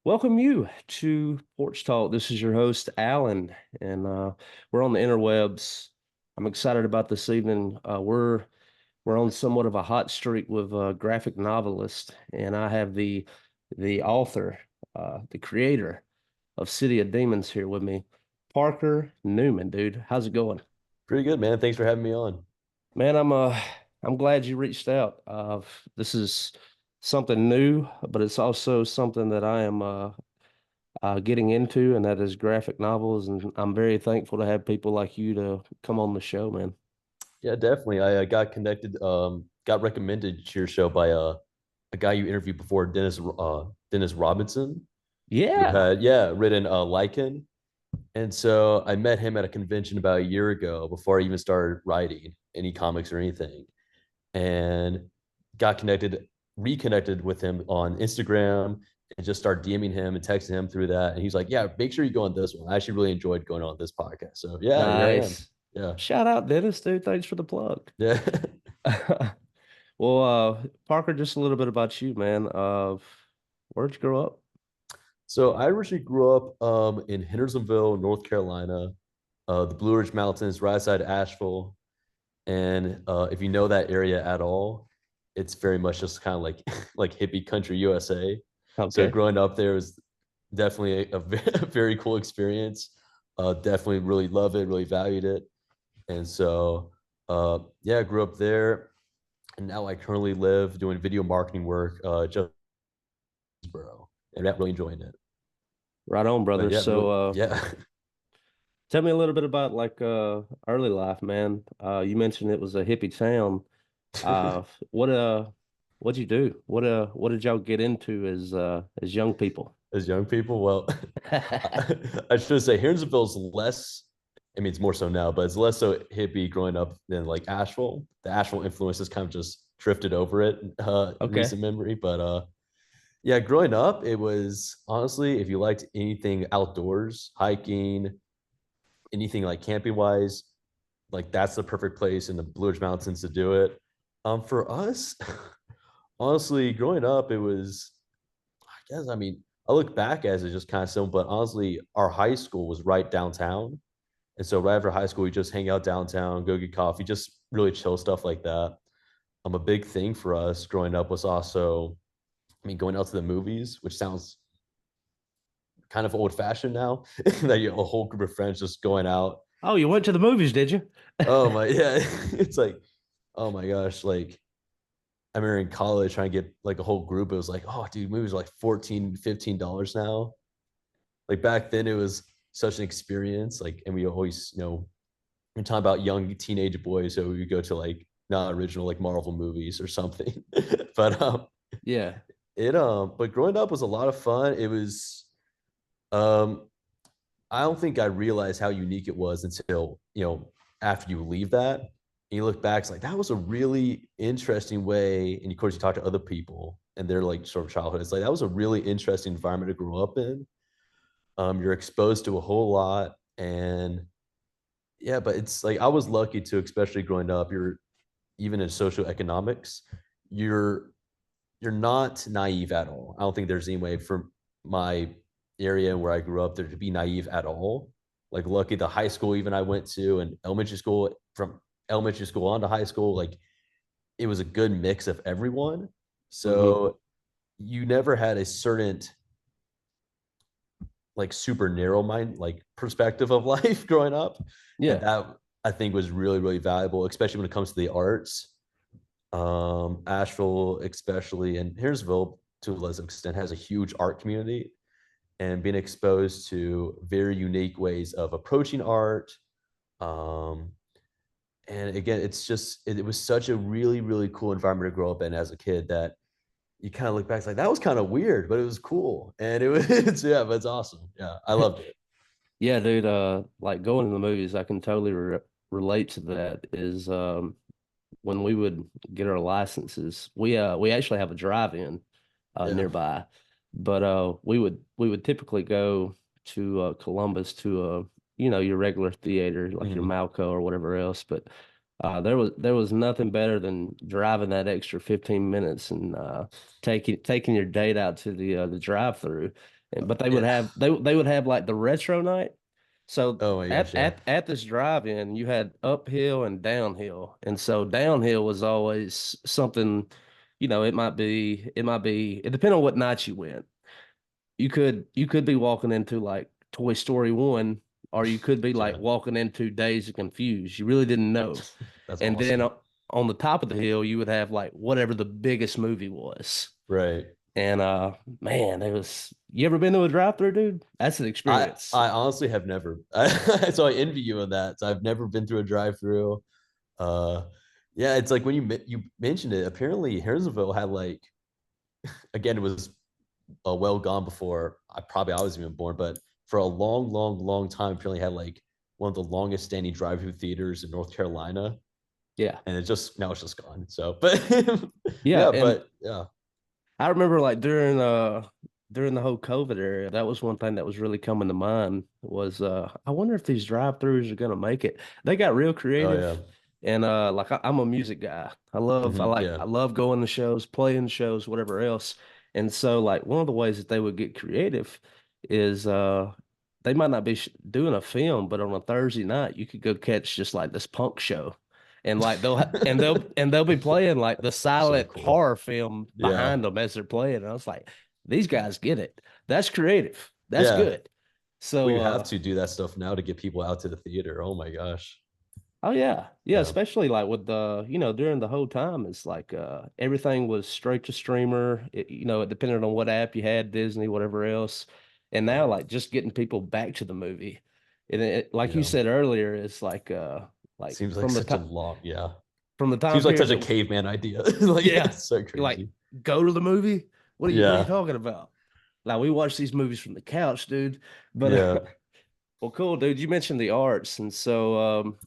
Welcome you to Porch Talk. This is your host, Alan, and we're on the interwebs. I'm excited about this evening. We're on somewhat of a hot streak with a graphic novelist, and I have the author, the creator of City of Demons here with me, Parker Newman. Dude, how's it going? Pretty good, man. Thanks for having me on. Man, I'm glad you reached out. This is something new, but it's also something that I am getting into, and that is graphic novels. And I'm very thankful to have people like you to come on the show, man. Yeah, definitely. I got connected, got recommended to your show by a guy you interviewed before, Dennis Robinson, who Yeah. had written Lycan. And so I met him at a convention about a year ago before I even started writing any comics or anything, and got reconnected with him on Instagram and just started DMing him and texting him through that. And he's like, "Yeah, make sure you go on this one. I actually really enjoyed going on this podcast." So yeah, here I am. Nice. Yeah. Shout out, Dennis, dude. Thanks for the plug. Yeah. Well, Parker, just a little bit about you, man. Where'd you grow up? So I originally grew up in Hendersonville, North Carolina, the Blue Ridge Mountains, right outside Asheville. And if you know that area at all, it's very much just kind of like like hippie country USA. So Okay. growing up there was definitely a very cool experience. Definitely really love it, really valued it. And so yeah, I grew up there. And now I currently live doing video marketing work just in Jonesboro, and I'm really enjoying it. Right on, But brother. yeah, really, So, yeah. tell me a little bit about like early life, man. You mentioned it was a hippie town. Uh, what what'd you do? What did y'all get into as young people? As young people, well, I should say Harrisonville's less. I mean, it's more so now, but it's less so hippie growing up than like Asheville. The Asheville influence has kind of just drifted over it in Okay. recent memory. But yeah, growing up, it was honestly, if you liked anything outdoors, hiking, anything like camping wise, like that's the perfect place in the Blue Ridge Mountains to do it. For us, honestly, growing up, it was, I guess, I mean, I look back as it's just kind of simple, but honestly, our high school was right downtown. And so right after high school, we just hang out downtown, go get coffee, just really chill stuff like that. A big thing for us growing up was also, I mean, going out to the movies, which sounds kind of old fashioned now, that you have a whole group of friends just going out. Oh, you went to the movies, did you? Oh my, yeah. It's like, oh my gosh, like I remember in college trying to get like a whole group. It was like, oh, dude, movies are like 14, $15 now. Like back then, it was such an experience. Like, and we always, we're talking about young teenage boys, so we would go to like not original like Marvel movies or something. But Yeah. but growing up was a lot of fun. It was um I don't think I realized how unique it was until, after you leave that and you look back, it's like that was a really interesting way. And of course, you talk to other people and they're like sort of childhood. It's like that was a really interesting environment to grow up in. You're exposed to a whole lot. And yeah, but it's like I was lucky to, especially growing up, you're even in socioeconomics, you're you're not naive at all. I don't think there's any way for my area where I grew up there to be naive at all. Like lucky the high school even I went to and elementary school, from elementary school on to high school, like it was a good mix of everyone. Hmm. So you never had a certain like super narrow mind like perspective of life growing up. And Yeah. that I think was really, really valuable, especially when it comes to the arts. Asheville, especially, and Harrisville to a lesser extent, has a huge art community, and being exposed to very unique ways of approaching art. Um, and again, it was such a really, really cool environment to grow up in as a kid that you kind of look back, it's like that was kind of weird, but it was cool. And it was, yeah, but it's awesome. Yeah, I loved it. Yeah, dude, like going to the movies, I can totally relate to that is when we would get our licenses, we actually have a drive-in Yeah. nearby, but we would typically go to Columbus to your regular theater like your Mhm. Malco or whatever else, but there was nothing better than driving that extra 15 minutes and taking your date out to the drive-through. But they would Yeah. have they would have like the retro night. So Oh my gosh, yeah. at this drive-in, you had uphill and downhill. And so downhill was always something, it depending on what night you went. You could be walking into like Toy Story 1, or you could be like Yeah. walking into Dazed and Confused. You really didn't know. That's And then awesome. on the top of the hill, you would have like whatever the biggest movie was. Right. And man, it was you ever been to a drive-through, dude? That's an I experience. I honestly have never. So I envy you on that. So I've never been through a drive-through. Uh, yeah, it's like when you mentioned it. Apparently, Harrisonville had like again, it was well gone before I was even born, but for a long, long, long time, apparently had like one of the longest standing drive-through theaters in North Carolina, Yeah. and it's just now it's just gone. So, but Yeah, yeah, and but yeah, I remember like during the whole COVID era, that was one thing that was really coming to mind was I wonder if these drive-throughs are gonna make it. They got real oh yeah, creative, and like I'm a music guy. I yeah, love going to shows, playing shows, whatever else. And so like one of the ways that they would get creative is they might not be doing a film, but on a Thursday night you could go catch just like this punk show. And like they'll be playing like the so silent cool. horror film Yeah, behind them as they're playing. And I was like, these guys get it. That's creative. That's yeah. good. So We have to do that stuff now to get people out to the theater. Oh my gosh. oh yeah. Yeah, Yeah. especially like with the, during the whole time it's like everything was straight to streamer. It depended on what app you had, Disney, whatever else. And now like just getting people back to the movie. And like you Yeah. said earlier, it's like Seems like such a long, yeah. from the time Seems like such period a that caveman idea. Like yeah, it's so you like crazy. go to the movie. What are you Yeah. talking about? Like we watch these movies from the couch, dude. But Yeah. well, cool, dude. You mentioned the arts, and so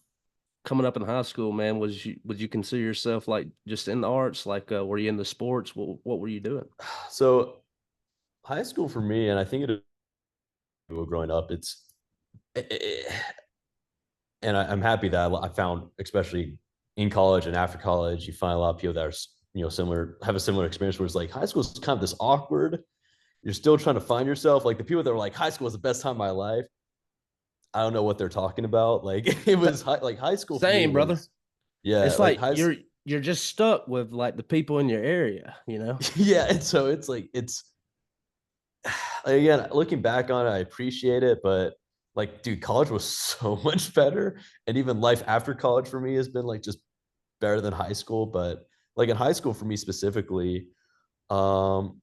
coming up in high school, man, would you consider yourself like just in the arts? Like, were you in the sports? What were you doing? So high school for me, and I think it growing up, and I'm happy that I found, especially in college and after college, you find a lot of people that are similar, have a similar experience where it's like high school is kind of this awkward. You're still trying to find yourself. Like the people that were like high school was the best time of my life. I don't know what they're talking about. Like it was like high school for me Same, brother. was yeah, It's like like high you're just stuck with like the people in your area, you know? yeah, and so it's like it's again looking back on it, I appreciate it, but like dude, college was so much better, and even life after college for me has been like just better than high school. But like in high school for me specifically, um,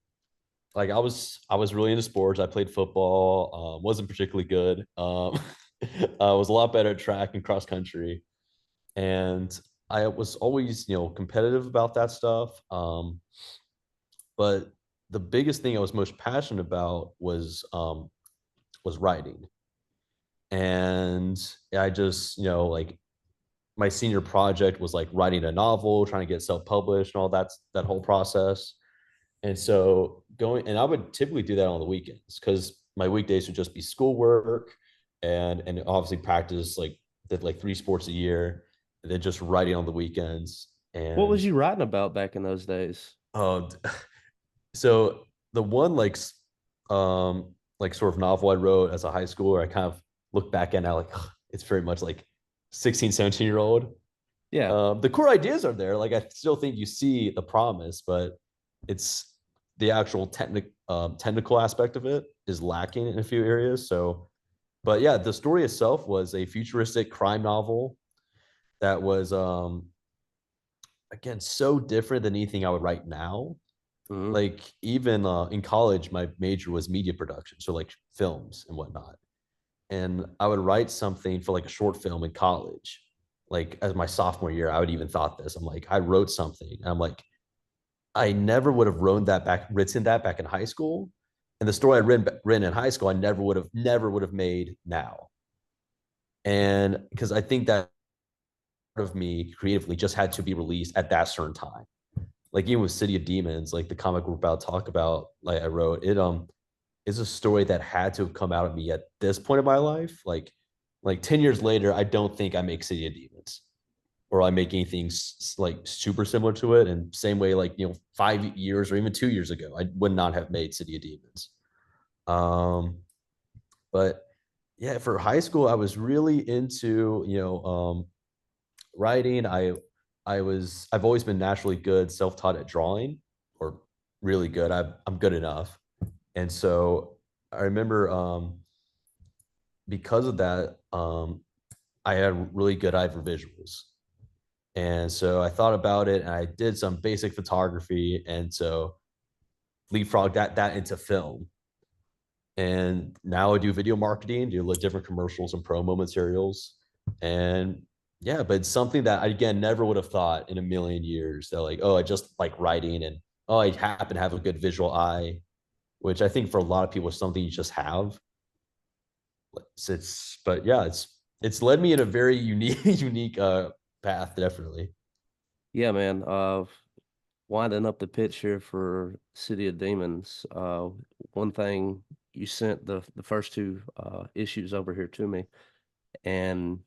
like I was really into sports. I played football, wasn't particularly good. I was a lot better at track and cross country, and I was always competitive about that stuff. But the biggest thing I was most passionate about was writing, and I just like my senior project was like writing a novel, trying to get self published, and all that whole process. And so and I would typically do that on the weekends because my weekdays would just be schoolwork and obviously practice like did like 3 sports a year, and then just writing on the weekends. What And was you writing about back in those days? um, so the one like sort of novel I wrote as a high schooler, I kind of look back at now like it's very much like 16, 17-year old. Yeah. The core ideas are there. Like I still think you see the promise, but it's the actual technical aspect of it is lacking in a few areas. So, but yeah, the story itself was a futuristic crime novel that was again so different than anything I would write now. Mhm. Like even in college, my major was media production, so like films and whatnot. And I would write something for like a short film in college. Like as my sophomore year, I would even thought this. I'm like, I wrote something. And I'm like, I never would have written that back in high school. And the story written in high school, I never would have made now. And because I think that part of me creatively just had to be released at that certain time. Like even with City of Demons, like the comic we're about to talk about, like I wrote, it is a story that had to have come out of me at this point of my life. Like 10 years later, I don't think I make City of Demons or I make anything like super similar to it. And same way, like 5 years or even 2 years ago, I would not have made City of Demons. Um, but yeah, for high school, I was really into, writing. I've always been naturally good, self-taught at drawing, or really good. I'm good enough. And so I remember because of that, I had really good eye for visuals. And so I thought about it and I did some basic photography. And so leapfrog that into film. And now I do video marketing, do like different commercials and promo materials. And yeah, but it's something that I again never would have thought in a million years that like, oh, I just like writing and oh, I happen to have a good visual eye, which I think for a lot of people is something you just have. But yeah, it's led me in a very unique unique path, definitely. Yeah, man. Winding up the pitch here for City of Demons. One thing you sent the first two issues over here to me, and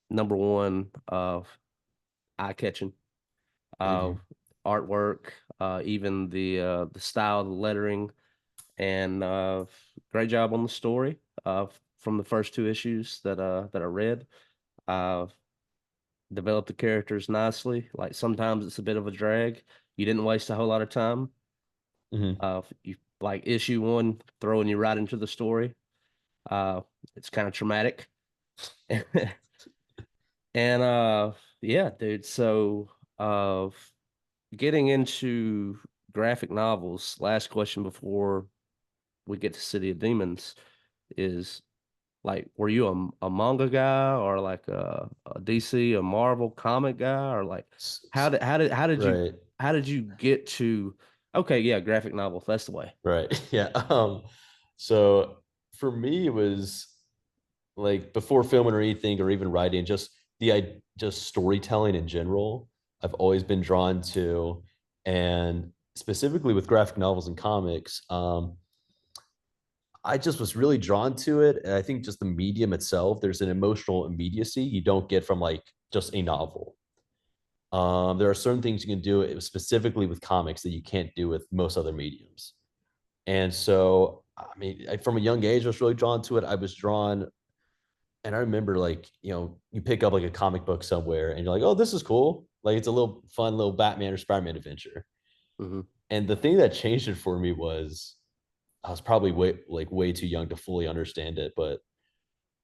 number one, eye catching, uh, Mm-hmm. artwork, even the style, the lettering, and great job on the story. From the first two issues that I read, uh, developed the characters nicely. Like sometimes it's a bit of a drag. You didn't waste a whole lot of time. Mm-hmm. You like issue one, throwing you right into the story. Uh, it's kind of traumatic. And yeah, dude. So uh getting into graphic novels, last question before we get to City of Demons is like, were you a manga guy or like a DC, a Marvel comic guy, or like Right. how did you get to okay, yeah, graphic novel, that's the way. Right. Yeah. So for me, it was like before filming or anything, or even writing, just storytelling in general. I've always been drawn to, and specifically with graphic novels and comics, I just was really drawn to it. And I think just the medium itself, there's an emotional immediacy you don't get from like just a novel. There are certain things you can do specifically with comics that you can't do with most other mediums. And so, I mean, from a young age, I was really drawn to it. I was drawn, and I remember like, you pick up like a comic book somewhere and you're like, oh, this is cool. Like it's a little fun little Batman or Spider-Man adventure. Hmm. And the thing that changed it for me was I was probably way too young to fully understand it, but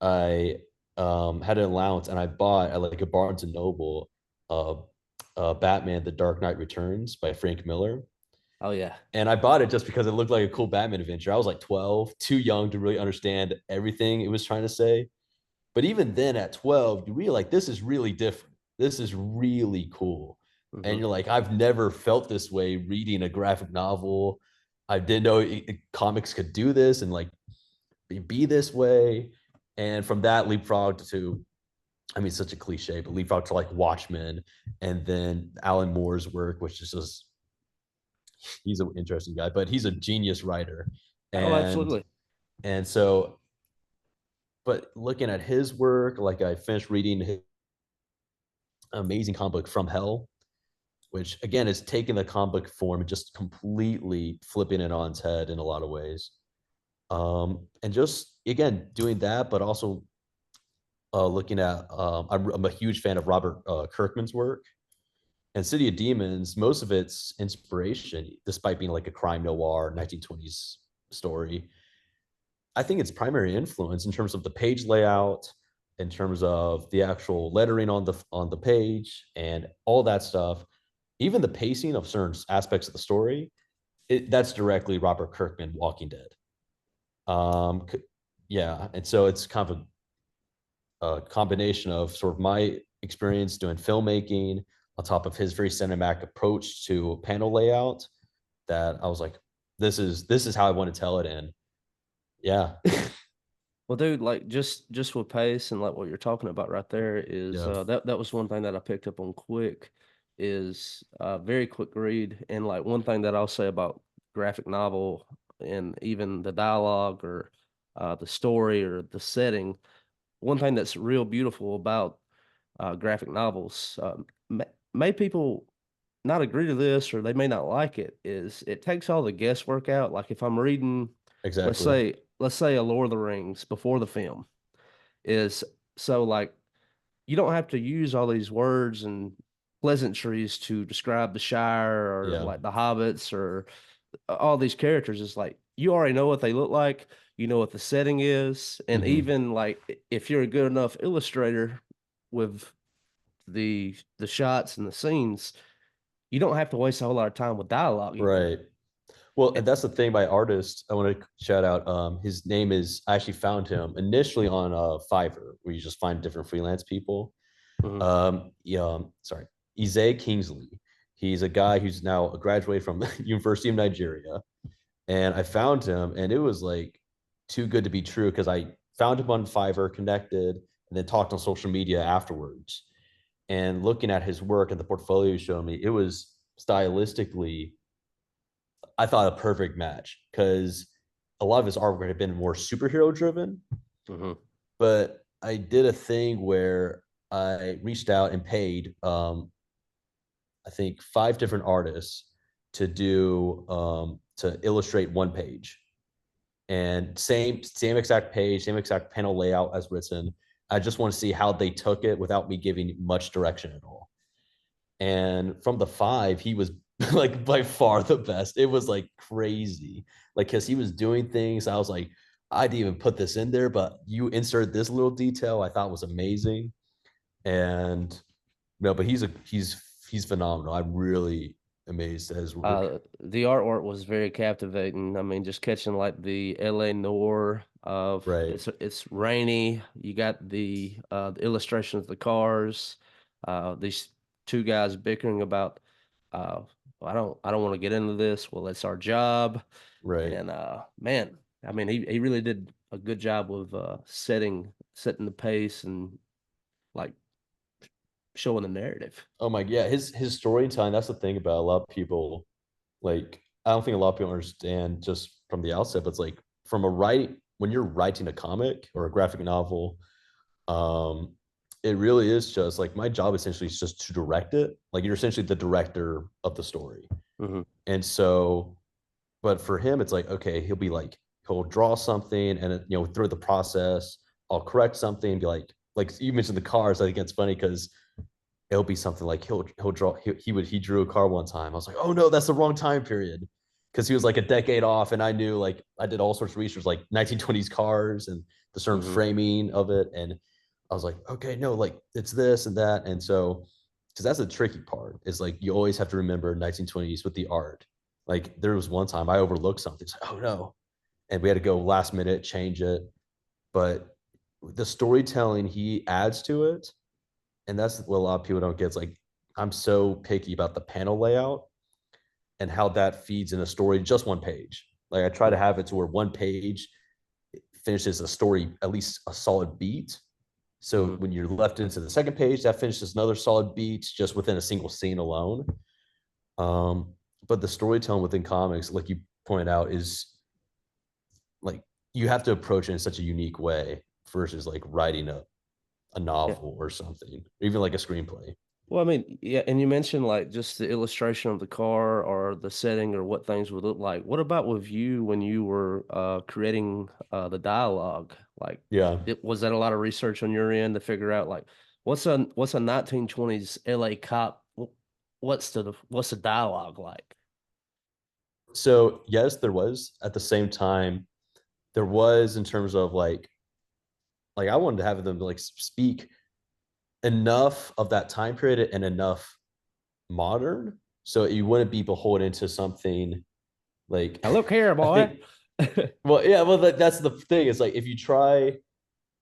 I had an allowance and I bought at like a Barnes and Noble uh, Batman: The Dark Knight Returns by Frank Miller. Oh yeah. And I bought it just because it looked like a cool Batman adventure. I was like 12, too young to really understand everything it was trying to say. But even then at 12, you realize like this is really different. This is really cool. Hmm. And you're like, I've never felt this way reading a graphic novel. I didn't know comics could do this and like be this way. And from that leapfrog to, I mean, such a cliche, but leapfrog to like Watchmen and then Alan Moore's work, which is just, he's an interesting guy, but he's a genius writer. Oh, And, absolutely. and so, but looking at his work, like I finished reading his amazing comic book From Hell, which again is taking the comic book form and just completely flipping it on its head in a lot of ways. And just again doing that, but also looking at I'm a huge fan of Robert Kirkman's work and City of Demons. Most of its inspiration, despite being like a crime noir 1920s story, I think its primary influence in terms of the page layout, in terms of the actual lettering on the page, and all that stuff, even the pacing of certain aspects of the story, that's directly Robert Kirkman, Walking Dead. Um, yeah, and so it's kind of a combination of sort of my experience doing filmmaking on top of his very cinematic approach to panel layout that I was like, this is how I want to tell it. And yeah, Well, dude, like just with pace and like what you're talking about right there is yeah, that was one thing that I picked up on quick is very quick read. And like one thing that I'll say about graphic novel and even the dialogue or the story or the setting, one thing that's real beautiful about graphic novels, may people not agree to this or they may not like it, is it takes all the guesswork out. Like if I'm reading let's exactly. say let's say a Lord of the Rings before the film is so like you don't have to use all these words and pleasantries to describe the Shire or Yeah. like the hobbits or all these characters. It's like you already know what they look like, you know what the setting is, and Hmm. even like if you're a good enough illustrator with the shots and the scenes, you don't have to waste a whole lot of time with dialogue even. Right. Well, and And, that's the thing by artist. I want to shout out. His name is. I actually found him initially on Fiverr, where you just find different freelance people. mhm, Yeah. Sorry, Isaiah Kingsley. He's a guy who's now graduated from University of Nigeria, and I found him, and it was like too good to be true because I found him on Fiverr, connected, and then talked on social media afterwards. And looking at his work and the portfolio he showed me, it was stylistically, I thought, a perfect match because a lot of his artwork had been more superhero driven. mhm. But I did a thing where I reached out and paid, I think, five different artists to illustrate one page, and same exact page, same exact panel layout as written. I just want to see how they took it without me giving much direction at all. And from the five, he was like by far the best. It was like crazy, like because he was doing things. I was like, I didn't even put this in there, but you insert this little detail. I thought was amazing. And no, but he's phenomenal. I'm really amazed at his work. The artwork was very captivating. I mean, just catching like the LA noir of Right, it's rainy. You got the illustrations of the cars. These two guys bickering about uh I don't want to get into this. Well, it's our job. right. And man, I mean he really did a good job of setting the pace and like showing the narrative. Oh my, yeah. His storytelling. That's the thing about a lot of people. Like, I don't think a lot of people understand just from the outset, but it's like from a write when you're writing a comic or a graphic novel, um, it really is just like my job essentially is just to direct it. Like you're essentially the director of the story. Hmm. And so, but for him, it's like, okay, he'll draw something and through the process, I'll correct something and be like you mentioned the cars. I think it's funny because it'll be something like he'll draw he drew a car one time. I was like, oh no, that's the wrong time period. Because he was like a decade off, and I knew, like, I did all sorts of research, like 1920s cars and the certain Hmm. framing of it. And I was like, okay, no, like it's this and that. And so, because that's the tricky part, is like you always have to remember 1920s with the art. Like there was one time I overlooked something. It's like, oh no. And we had to go last minute, change it. But the storytelling he adds to it, and that's what a lot of people don't get. It's like I'm so picky about the panel layout and how that feeds in a story, just one page. Like I try to have it to where one page finishes a story, at least a solid beat. So Hmm. when you're left into the second page, that finishes another solid beat just within a single scene alone. Um, but the storytelling within comics, like you pointed out, is like you have to approach it in such a unique way versus like writing a Yeah. novel or something, or even like a screenplay. Well, I mean, yeah, and you mentioned like just the illustration of the car or the setting or what things would look like. What about with you when you were creating the dialogue? Like, Yeah. was that a lot of research on your end to figure out like what's a 1920s LA cop? What's the dialogue like? So yes, there was. At the same time, there was in terms of like I wanted to have them like speak enough of that time period and enough modern, so you wouldn't be beholden to something like Now look here, I boy. think. Well, yeah, well that's the thing. It's like if you try,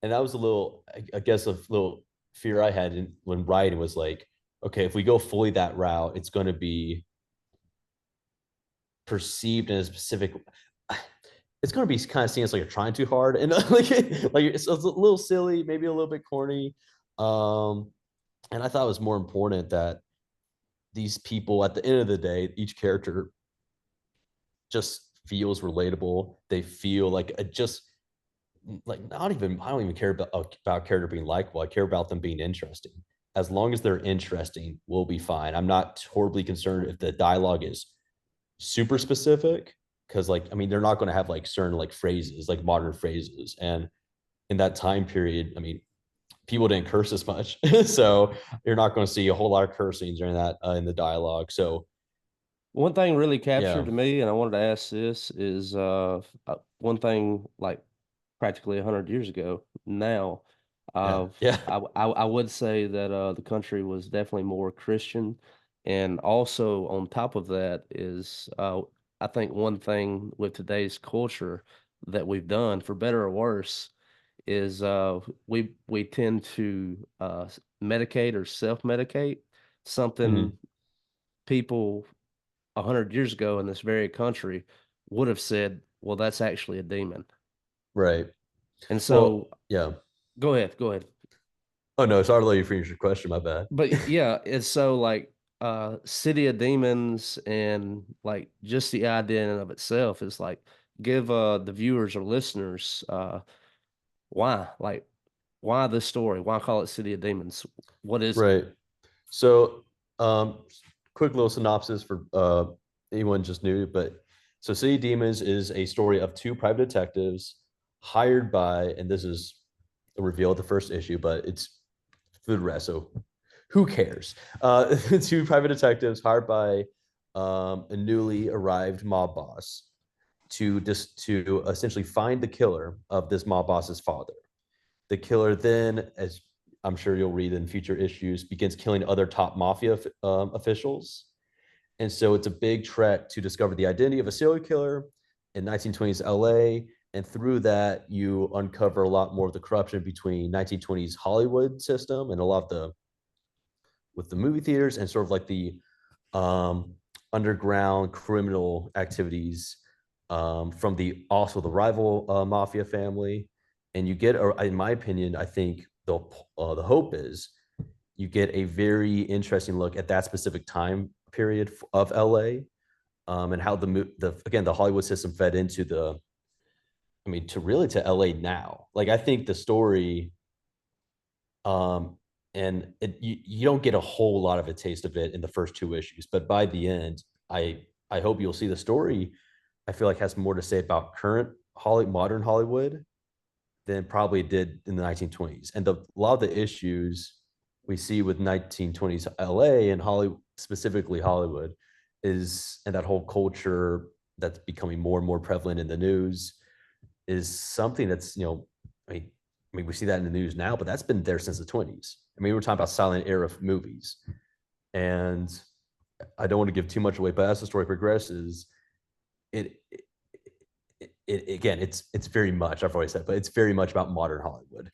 and that was a little, I guess, a little fear I had when writing was like, okay, if we go fully that route, it's going to be perceived in a specific, it's going to be kind of seen as like you're trying too hard, and like it's a little silly, maybe a little bit corny. um and I thought it was more important that these people, at the end of the day, each character just feels relatable. They feel like a just like not even, I don't even care about character being likable. I care about them being interesting. As long as they're interesting, we'll be fine. I'm not horribly concerned if the dialogue is super specific. because like I mean they're not going to have like certain like phrases like modern phrases, and in that time period, I mean people didn't curse as much, so you're not going to see a whole lot of cursing during that in the dialogue. So One thing really captured yeah, to me, and I wanted to ask this, is one thing like practically 100 years ago now. yeah, Uh, yeah. I would say that the country was definitely more Christian. And also on top of that is I think one thing with today's culture that we've done, for better or worse, is we tend to medicate or self-medicate Mhm. something people 100 years ago in this very country would have said, well, that's actually a demon. Right. And Well, so yeah. go ahead, go ahead. Oh no, sorry to let you finish your question. My bad. But yeah, it's so like City of Demons and like just the idea in and of itself is like give the viewers or listeners why? Like why this story? Why call it City of Demons? What is it? Right. So, quick little synopsis for anyone just new, but so City Demons is a story of two private detectives hired by, and this is a reveal at the first issue, but it's for the rest. So, who cares? Two private detectives hired by a newly arrived mob boss to essentially find the killer of this mob boss's father. The killer then, as I'm sure you'll read in future issues, begins killing other top mafia officials. And so it's a big trek to discover the identity of a serial killer in 1920s LA. And through that, you uncover a lot more of the corruption between 1920s Hollywood system and a lot of the with the movie theaters and sort of like the um, underground criminal activities from the also the rival mafia family, and you get, in my opinion, I think the hope is you get a very interesting look at that specific time period of LA, and how the again the Hollywood system fed into the, I mean, to really to LA now. Like I think the story um, and you don't get a whole lot of a taste of it in the first two issues, but by the end, I hope you'll see the story. I feel like has more to say about current modern Hollywood than probably did in the 1920s. And a lot of the issues we see with 1920s LA and Hollywood, specifically Hollywood, is and that whole culture that's becoming more and more prevalent in the news is something that's, I mean, we see that in the news now, but that's been there since the 20s. I mean, we're talking about silent era movies. And I don't want to give too much away, but as the story progresses, it, again, it's very much, I've always said, but it's very much about modern Hollywood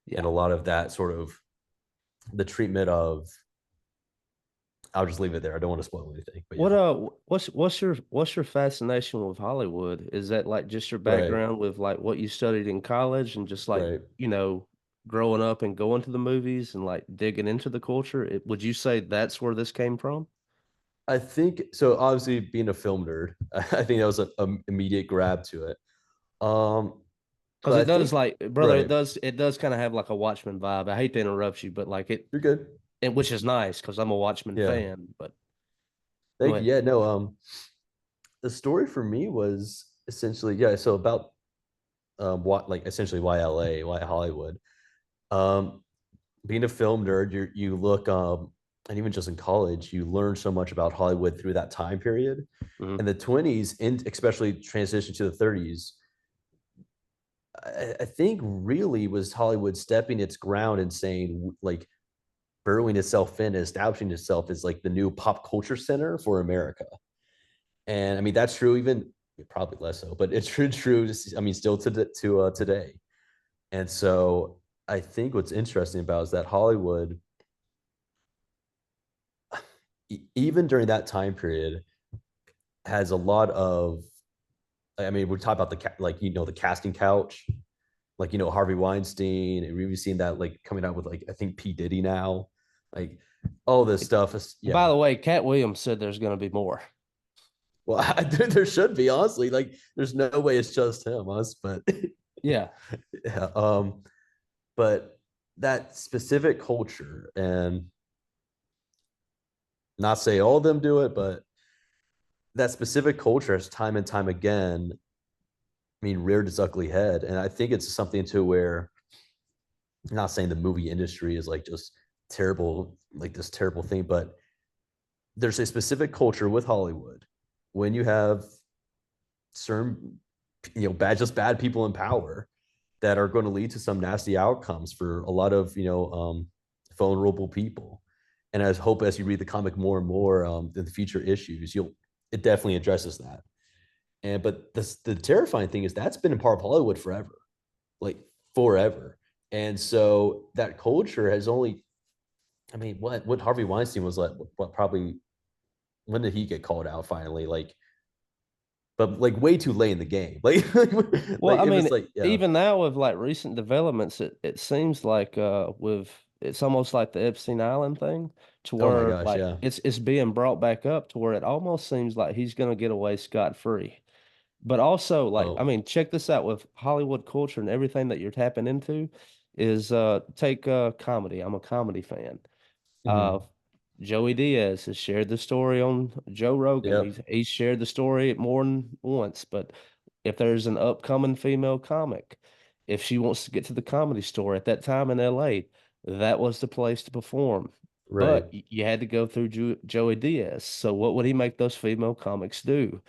and Yeah. a lot of that sort of the treatment of, I'll just leave it there. I don't want to spoil anything, but What yeah. what's your fascination with Hollywood? Is that like just your Right. background with like what you studied in college and just like, Right. you know, growing up and going to the movies and like digging into the culture? Would you say that's where this came from? I think so. Obviously, being a film nerd, I think that was an immediate grab to it. Um, Because but it I does think, like, brother, right, it does kind of have like a Watchmen vibe. I hate to interrupt you, but like you're good. which is nice because I'm a Watchmen Yeah, fan, but go thank you. ahead. Yeah, no. The story for me was essentially, yeah. So about what, like, essentially why LA, why Hollywood. Um, Being a film nerd, you look and even just in college, you learn so much about Hollywood through that time period. Mhm. In the 20s, and especially transition to the 30s, I think really was Hollywood stepping its ground and saying like burrowing itself in, establishing itself as like the new pop culture center for America. And I mean that's true even probably less so, but it's true. I mean still to today. And so I think what's interesting about is that Hollywood, even during that time period, has a lot of. I mean, we talk about like the casting couch, like Harvey Weinstein, and we've seen that like coming out with like I think P Diddy now, like all this stuff is By yeah. the way, Cat Williams said there's going to be more. Well, there should be honestly, like there's no way it's just him, us, but Yeah. yeah, but that specific culture, and not say all of them do it, but that specific culture has time and time again, I mean, reared its ugly head. And I think it's something to where I'm not saying the movie industry is like just terrible, like this terrible thing, but there's a specific culture with Hollywood when you have certain, bad, just bad people in power that are going to lead to some nasty outcomes for a lot of, vulnerable people. And I hope as you read the comic more and more in the future issues, it definitely addresses that. And but the terrifying thing is that's been a part of Hollywood forever, like forever. And so that culture has only, I mean, what Harvey Weinstein was like, what probably when did he get called out finally? Like, but like way too late in the game. Well, Like I it mean, was like, yeah. even now with like recent developments, it seems like with it's almost like the Epstein Island thing, to Oh my where gosh, like yeah. it's being brought back up to where it almost seems like he's gonna get away scot-free. But also, like, I Oh, mean, check this out with Hollywood culture and everything that you're tapping into is take comedy. I'm a comedy fan. Uh, mhm. Joey Diaz has shared the story on Joe Rogan. Yep, He's shared the story more than once. But if there's an upcoming female comic, if she wants to get to the Comedy Store at that time in LA, that was the place to perform. right, But you had to go through Joey Diaz. So what would he make those female comics do?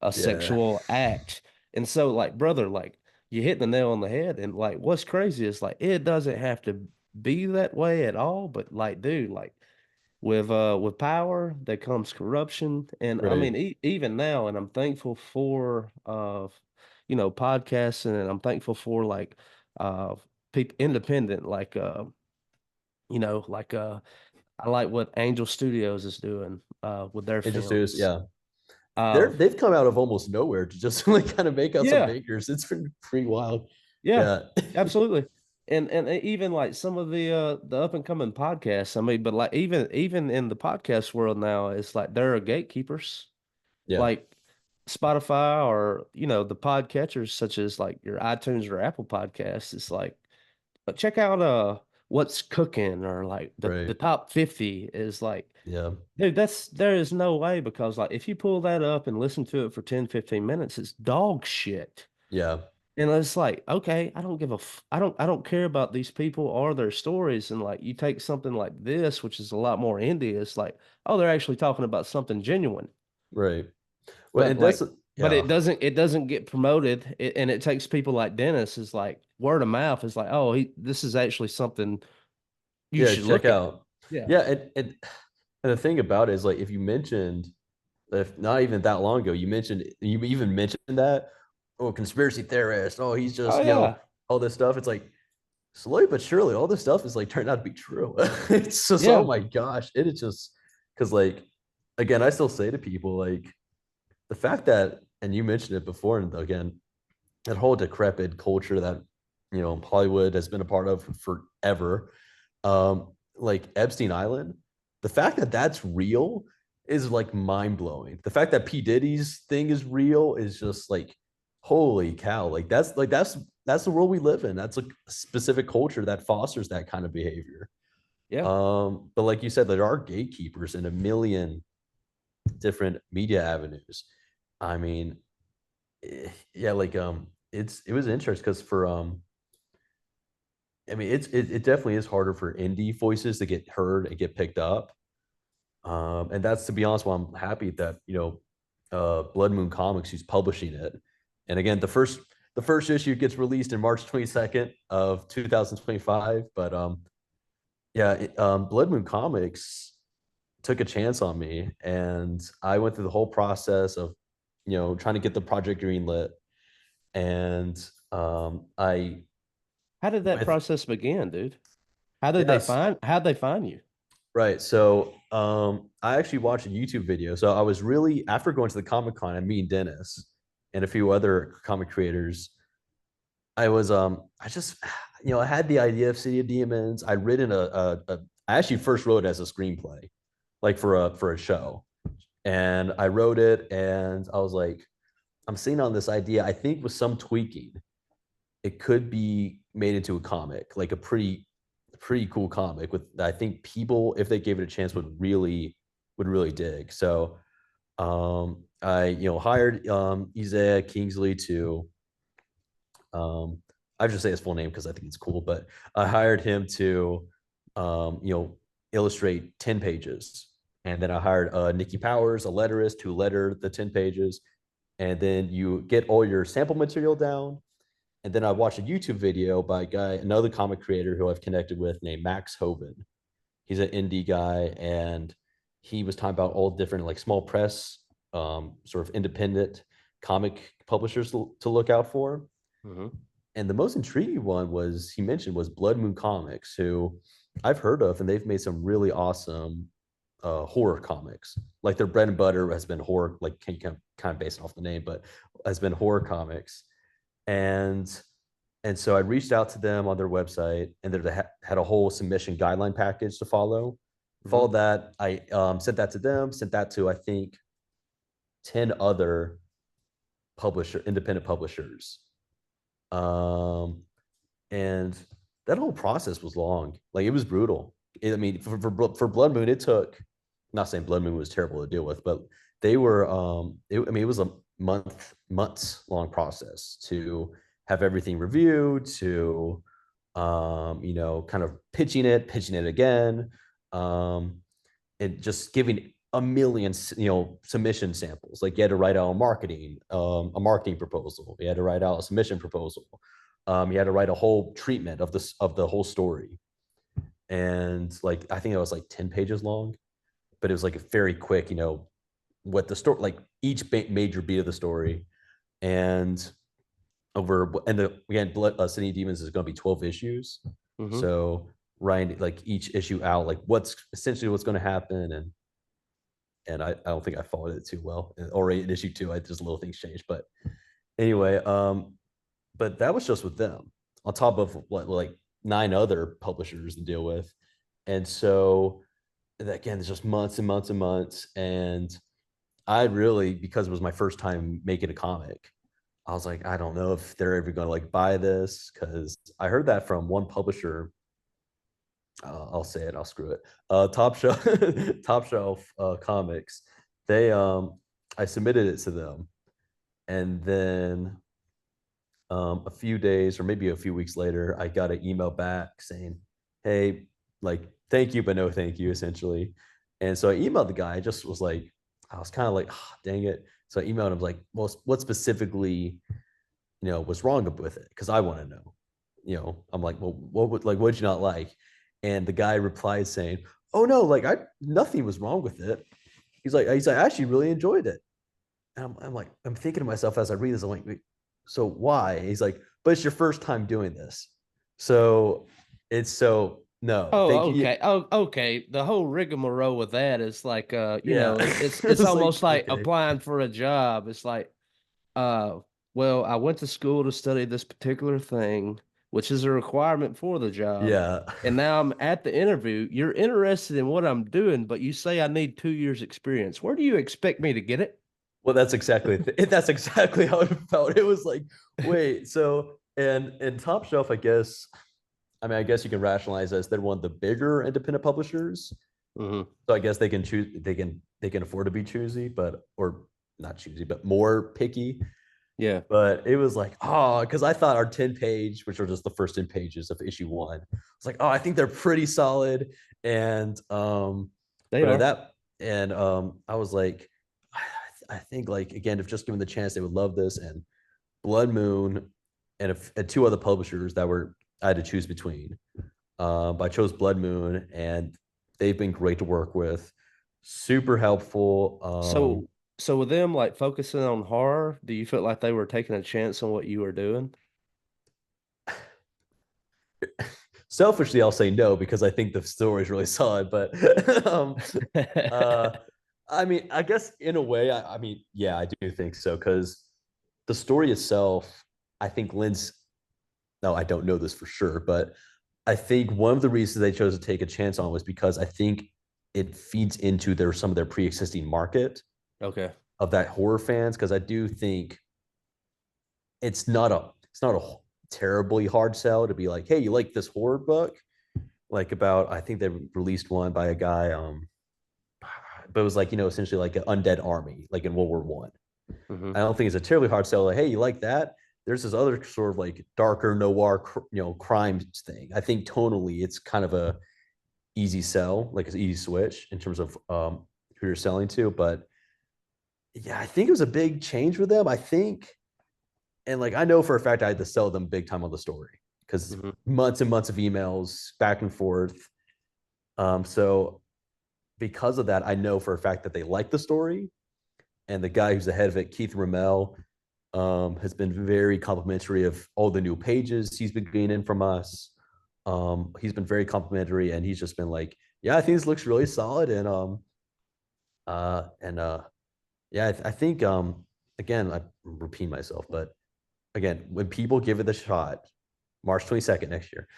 A yeah, sexual act. And so, like, brother, like, you hit the nail on the head. And like, what's crazy is like, it doesn't have to be that way at all. But like, dude, like, with power there comes corruption, and I right. mean even now, and I'm thankful for podcasting, and I'm thankful for like uh people independent, like like I like what Angel Studios is doing with their Interesting. films. Yeah, uh they've come out of almost nowhere to just like kind of make out some yeah, bakers. It's been pretty wild. yeah, Yeah, absolutely. And even like some of the up and coming podcasts, I mean, but like even in the podcast world now, it's like there are gatekeepers yeah, like Spotify, or the podcatchers such as like your iTunes or Apple Podcasts. It's like check out what's cooking, or like the right. top 50 is like, Yeah, dude, there is no way, because like if you pull that up and listen to it for 10-15 minutes, it's dog shit. yeah, And it's like, okay, I don't give a I don't care about these people or their stories. And like you take something like this, which is a lot more indie, it's like, oh, they're actually talking about something genuine. right. Well, But and that's like, but yeah, it doesn't get promoted, and it takes people like Dennis, is like word of mouth is like, oh, this is actually something you yeah. should Check look at. out. Yeah. Yeah, and the thing about it is like if you mentioned, if not even that long ago, you even mentioned that, oh, conspiracy theorist, oh, he's Oh just yeah. all this stuff. It's like slowly but surely, all this stuff is like turned out to be true. It's just, oh Yeah. my gosh, it is just because like again, I still say to people like the fact that, and you mentioned it before, and again, that whole decrepit culture that Hollywood has been a part of forever, like Epstein Island, the fact that that's real is like mind blowing. The fact that P Diddy's thing is real is just like holy cow. That's the world we live in. That's a specific culture that fosters that kind of behavior. Yeah. But like you said, there are gatekeepers in a million different media avenues. I mean, yeah, like it was interesting because for I mean, it definitely is harder for indie voices to get heard and get picked up. And that's, to be honest, why I'm happy that Blood Moon Comics who's publishing it. And again, the first issue gets released in March 22nd of 2025. But yeah, Blood Moon Comics took a chance on me, and I went through the whole process of trying to get the project greenlit. And I How did that with process begin, dude? yes. How'd they find you? Right. So I actually watched a YouTube video. So I was really, after going to the Comic Con and meeting Dennis and a few other comic creators, I was I just I had the idea of City of Demons. I'd written I actually first wrote it as a screenplay, like for a show. And I wrote it and I was like, I'm seeing on this idea, I think with some tweaking, it could be made into a comic, like a pretty cool comic with, I think people, if they gave it a chance, would really dig. So I hired Isaiah Kingsley to I just say his full name because I think it's cool, but I hired him to illustrate 10 pages. And then I hired Nikki Powers, a letterist, to letter the 10 pages. And then you get all your sample material down. And then I watched a YouTube video by a guy, another comic creator who I've connected with named Max Hoven. He's an indie guy, and he was talking about all different like small press, sort of independent comic publishers to look out for. Mm-hmm. And the most intriguing one was he mentioned was Blood Moon Comics, who I've heard of, and they've made some really awesome horror comics. Like their bread and butter has been horror, like can you kind of based off the name, but has been horror comics. And and so I reached out to them on their website, and they had a whole submission guideline package to follow. Mm-hmm. Followed that, I sent that to them, sent that to I think 10 other independent publishers. Um, and that whole process was long. Like it was brutal. I mean, for Blood Moon, it took. I'm not saying Blood Moon was terrible to deal with, but they were. I mean, it was a months long process to have everything reviewed, to kind of pitching it again, and just giving a million, submission samples. Like you had to write out a marketing proposal. You had to write out a submission proposal. You had to write a whole treatment of the whole story. And like, I think it was like 10 pages long, but it was like a very quick, what the story, like each major beat of the story. And again, City of Demons is going to be 12 issues. Mm-hmm. So writing like each issue out, like what's essentially what's going to happen. And I don't think I followed it too well. Already in issue 2, I just little things changed. But anyway, but that was just with them, on top of what like 9 other publishers to deal with. And so again, it's just months and months and months. And I really, because it was my first time making a comic, I was like, I don't know if they're ever going to like buy this, because I heard that from one publisher. I'll say it. I'll screw it. Top Shelf, Top Shelf Comics. They, I submitted it to them, and then a few days or maybe a few weeks later, I got an email back saying, "Hey, like, thank you, but no thank you," essentially. And so I emailed the guy. I just was like, I was kind of like, oh, dang it. So I emailed him like, well, what specifically, was wrong with it? Because I want to know. I'm like, well, what did you not like? And the guy replied saying, "Oh no, like nothing was wrong with it." He's like, "I actually really enjoyed it." And I'm like, I'm thinking to myself as I read this, I'm like, wait, so why? And he's like, "But it's your first time doing this, so it's so no, thank Oh, you." okay. Oh, okay. The whole rigmarole with that is like, Yeah, it's it's like almost like okay, applying for a job. It's like, uh, well, I went to school to study this particular thing, which is a requirement for the job. yeah. And now I'm at the interview. You're interested in what I'm doing, but you say I need 2 years experience. Where do you expect me to get it? Well, that's exactly how it felt. It was like, wait, so and Top Shelf, I guess. I mean, I guess you can rationalize as they're one of the bigger independent publishers. Hmm. So I guess they can choose, they can afford to be choosy, but or not choosy, but more picky. Yeah, But it was like, oh, because I thought our 10 page, which are just the first 10 pages of issue 1, it's like, oh, I think they're pretty solid. And they but are. that and I was like, I think like again, if just given the chance, they would love this. And Blood Moon and 2 other publishers that were I had to choose between. But I chose Blood Moon, and they've been great to work with, super helpful. So, so with them like focusing on horror, do you feel like they were taking a chance on what you were doing? Selfishly, I'll say no because I think the story is really solid. But uh, I mean, I guess in a way, I mean, yeah, I do think so because the story itself, I think lends. No, I don't know this for sure, but I think one of the reasons they chose to take a chance on was because I think it feeds into some of their pre-existing market Okay. of that horror fans. Because I do think it's not a terribly hard sell to be like, hey, you like this horror book? Like about I think they released one by a guy. but it was like, essentially like an undead army, like in World War I. Hmm. I don't think it's a terribly hard sell. Like, hey, you like that? There's this other sort of like darker noir, crime thing. I think tonally, it's kind of a easy sell, like an easy switch in terms of who you're selling to. But yeah, I think it was a big change with them. I think, and like I know for a fact I had to sell them big time on the story because Hmm. months and months of emails back and forth. So because of that, I know for a fact that they like the story. And the guy who's the head of it, Keith Ramel, has been very complimentary of all the new pages he's been gaining from us. He's been very complimentary, and he's just been like, "Yeah, I think this looks really solid." And yeah, I think again, I repeat myself, but again, when people give it a shot, March 22nd next year,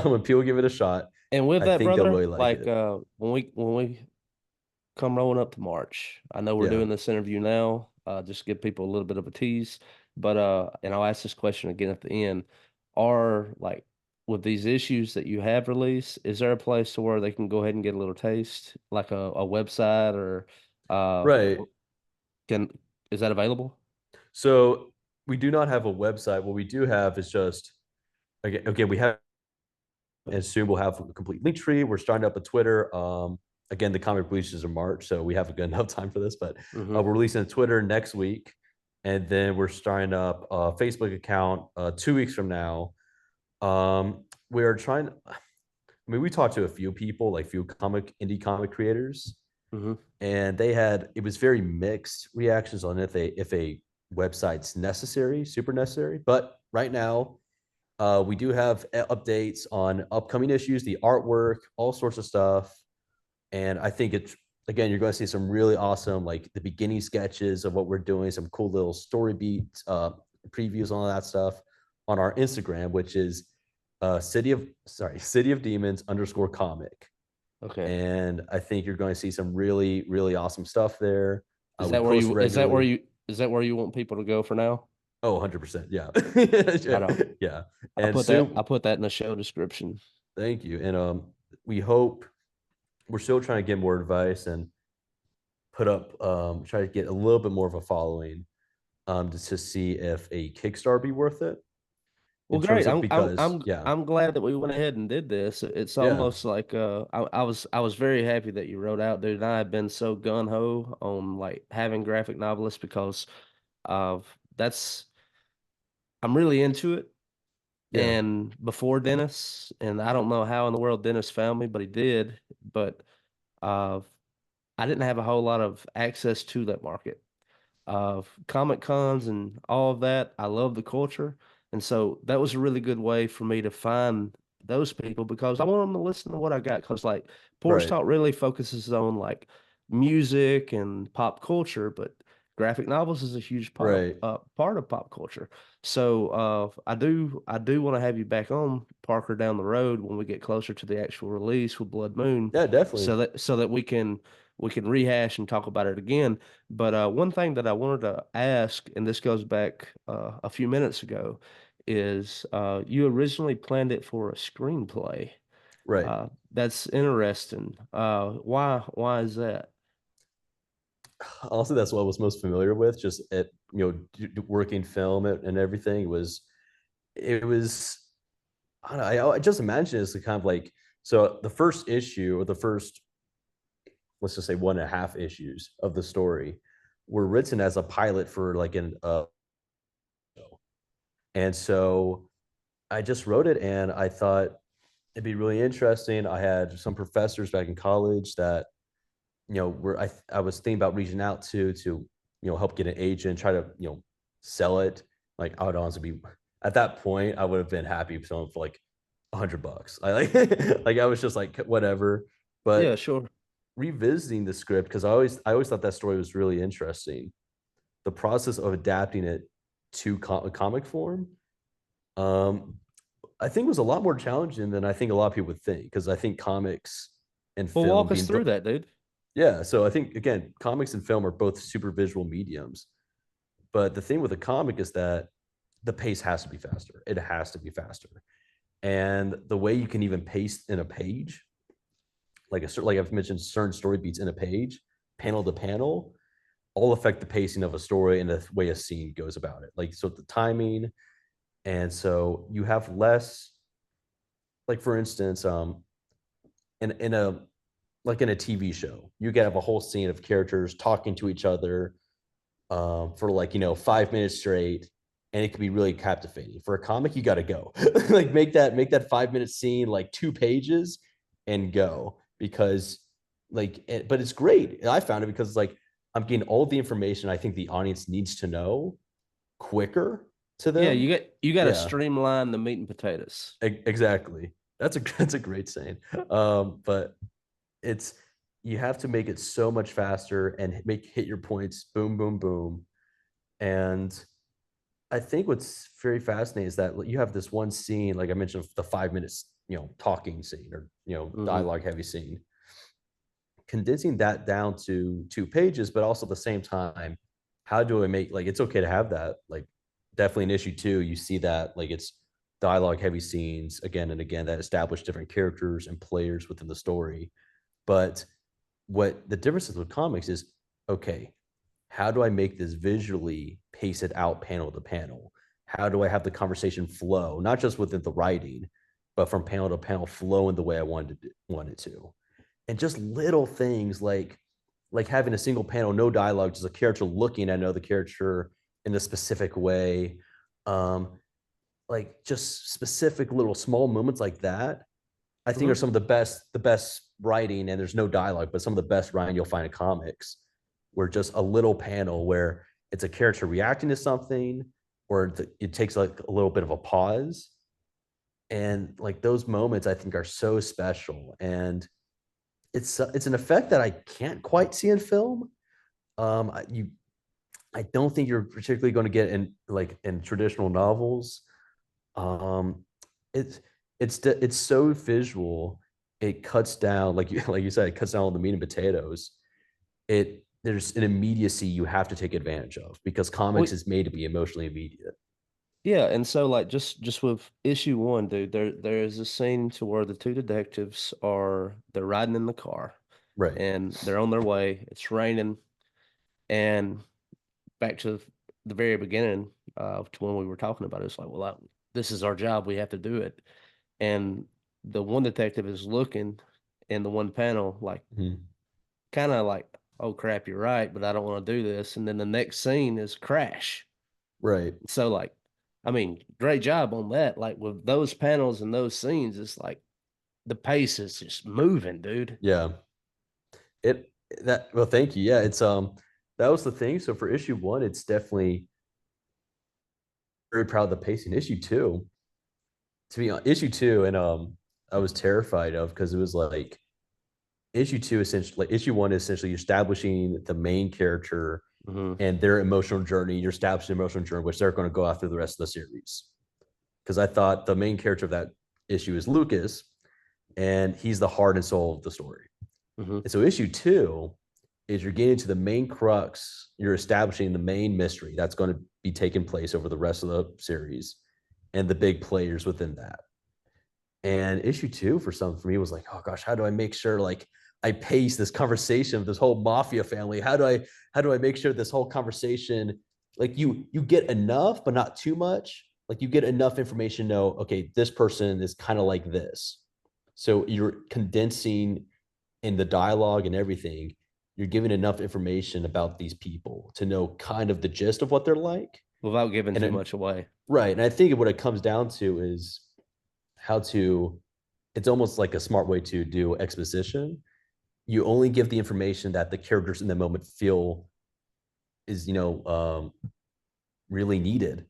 when people give it a shot, And with I that, think they'll brother, really like like it. when we come rolling up to March. I know we're Yeah, doing this interview now, just to give people a little bit of a tease. But and I'll ask this question again at the end. Are like with these issues that you have released, is there a place to where they can go ahead and get a little taste, like a website or right. can is that available? So we do not have a website. What we do have is just again, we have, and soon we'll have a complete link tree. We're starting up a Twitter. Again, the comic releases in March, so we haven't got enough time for this, but Mm-hmm. we're releasing a Twitter next week, and then we're starting up a Facebook account 2 weeks from now. We are trying. I mean, we talked to a few people, like few indie comic creators, Mm-hmm. and it was very mixed reactions on if a website's necessary, super necessary. But right now, we do have updates on upcoming issues, the artwork, all sorts of stuff. And I think it's, again, you're going to see some really awesome, like the beginning sketches of what we're doing, some cool little story beats, previews, all that stuff on our Instagram, which is City of Demons underscore comic. Okay. And I think you're going to see some really, really awesome stuff there. Is We that where post you regularly. is that where you want people to go for now? Oh, 100%. Yeah. Right on. Yeah. I And put that I soon, put that in the show description. thank you. And we hope, we're still trying to get more advice and try to get a little bit more of a following, just to see if a Kickstarter be worth it in Well, terms great. of, I'm I'm because I'm yeah, I'm glad that we went ahead and did this. It's yeah, almost like I was very happy that you wrote out, dude. And I have been so gun ho on like having graphic novelists because of that's I'm really into it. yeah, And before Dennis, and I don't know how in the world Dennis found me, but he did. But uh, I didn't have a whole lot of access to that market of Comic Cons and all of that. I love the culture. And so that was a really good way for me to find those people because I want them to listen to what I got. Because like Porch right, Talk really focuses on like music and pop culture, but graphic novels is a huge right. part of pop culture. So I do want to have you back on Parker down the road when we get closer to the actual release with Blood Moon, Yeah, definitely. so that we can rehash and talk about it again. But one thing that I wanted to ask, and this goes back a few minutes ago, is you originally planned it for a screenplay. Right. That's interesting. Why is that? Honestly, that's what I was most familiar with, just at, working film and everything. It was I don't know, I just imagine it's kind of like, so the first issue, or the first, let's just say 1.5 issues of the story, were written as a pilot for like an and so I just wrote it, and I thought it'd be really interesting. I had some professors back in college that, were I was thinking about reaching out to help get an agent, try to sell it. Like, I would honestly be, at that point I would have been happy with someone for like $100. I like like I was just like whatever. Yeah, But sure. revisiting the script, because I always thought that story was really interesting. The process of adapting it to comic form, um, I think was a lot more challenging than I think a lot of people would think, because I think comics and Well, film walk us being through that, dude. yeah, so I think, again, comics and film are both super visual mediums, but the thing with a comic is that the pace has to be faster. It has to be faster, and the way you can even pace in a page, like I've mentioned, certain story beats in a page, panel to panel, all affect the pacing of a story and the way a scene goes about it. Like, so the timing, and so you have less, like for instance, in a like in a TV show, you can have a whole scene of characters talking to each other for like 5 minutes straight, and it could be really captivating. For a comic, you got to go like make that 5 minute scene like 2 pages and go, because but it's great. I found it because like I'm getting all the information I think the audience needs to know quicker to Yeah, them. you got to Yeah, streamline the meat and potatoes. exactly. That's a great saying. But it's you have to make it so much faster and hit your points, boom, boom, boom. And I think what's very fascinating is that you have this one scene, like I mentioned, the 5 minutes, talking scene, or Hmm. dialogue heavy scene. Condensing that down to 2 pages, but also at the same time, how do I make, like, it's okay to have that, like, definitely in issue 2, you see that like it's dialogue heavy scenes again and again that establish different characters and players within the story. But what the difference is with comics is, okay, how do I make this visually pace it out panel to panel? How do I have the conversation flow, not just within the writing, but from panel to panel flow in the way I wanted to? And just little things like having a single panel, no dialogue, just a character looking at another character in a specific way. Um, like just specific little small moments like that, I think are Hmm. some of the best writing, and there's no dialogue, but some of the best writing you'll find in comics, where just a little panel where it's a character reacting to something, or it takes like a little bit of a pause, and like those moments I think are so special, and it's an effect that I can't quite see in film. I don't think you're particularly going to get in traditional novels. Um, it's it's so visual. It cuts down, like you like you said, it cuts down all the meat and potatoes. There's an immediacy you have to take advantage of because Well, comics is made to be emotionally immediate. yeah, and so like just with issue one, dude, there is a scene to where the two detectives they're riding in the car Right. and they're on their way. It's raining, and back to the very beginning, to when we were talking about it, it's like, well, this is our job. We have to do it. And the one detective is looking in the one panel, like Mhm. kind of like, oh crap, you're right, but I don't want to do this. And then the next scene is crash. Right. So like, I mean, great job on that. Like with those panels and those scenes, it's like the pace is just moving, dude. Yeah. It that well, thank you. Yeah, it's that was the thing. So for issue 1, it's definitely very proud of the pacing. Issue 2, to be honest, issue 2, and I was terrified of, because it was like issue 2 essentially, like issue 1 is essentially establishing the main character Hmm. and their emotional journey. You're establishing emotional journey, which they're going to go after the rest of the series. Because I thought the main character of that issue is Lucas, and he's the heart and soul of the story. Hmm. And so issue 2 is you're getting to the main crux. You're establishing the main mystery that's going to be taking place over the rest of the series and the big players within that. And issue 2 for me was like, oh gosh, how do I make sure like I pace this conversation of this whole mafia family? How do I make sure this whole conversation, like you get enough but not too much? Like you get enough information to know, okay, this person is kind of like this. So you're condensing in the dialogue and everything, you're giving enough information about these people to know kind of the gist of what they're like. Without giving And too then, much away. right. And I think what it comes down to is how to, it's almost like a smart way to do exposition. You only give the information that the characters in the moment feel is, really needed.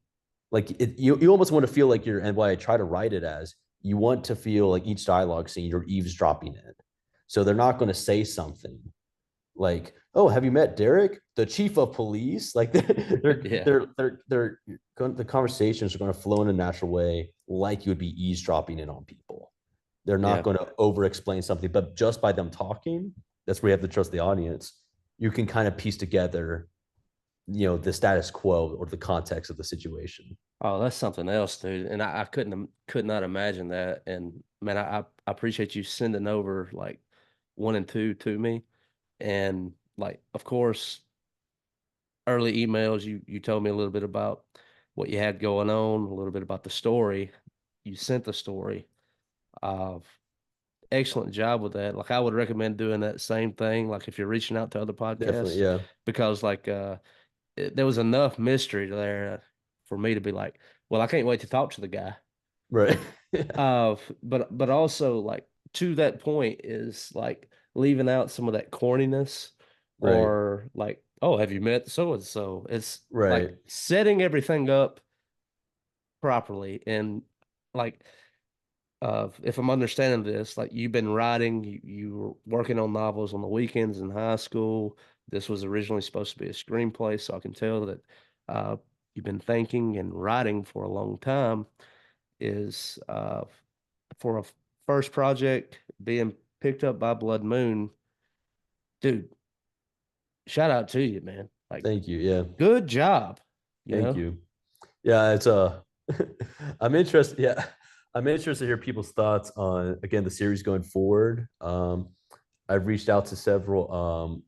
Like you almost want to feel like you're, and why I try to write it as, you want to feel like each dialogue scene you're eavesdropping in. So they're not going to say something like, "Oh, have you met Derek, the chief of police?" Like Yeah. the conversations are going to flow in a natural way, like you would be eavesdropping in on people. They're not Yeah. going to over explain something, but just by them talking, that's where you have to trust the audience. You can kind of piece together, the status quo or the context of the situation. Oh, that's something else, dude. And I could not imagine that. And man, I appreciate you sending over like one and two to me. And like, of course, early emails, you told me a little bit about what you had going on, a little bit about the story. You sent the story. Uh, Excellent job with that. Like I would recommend doing that same thing. Like if you're reaching out to other Definitely, podcasts, yeah. because there was enough mystery there for me to be like, well, I can't wait to talk to the guy. Right. Yeah. But also like to that point is like leaving out some of that corniness Right. or like, oh, have you met so and so? It's like Right. setting everything up properly and like if I'm understanding this, like you've been writing, you were working on novels on the weekends in high school. This was originally supposed to be a screenplay, so I can tell that uh, you've been thinking and writing for a long time. Is for a first project being picked up by Blood Moon, dude. Shout out to you, man. Like, Thank you. Yeah. good job. You Thank know, you. Yeah, it's I'm interested. Yeah, I'm interested to hear people's thoughts on again the series going forward. I've reached out to several.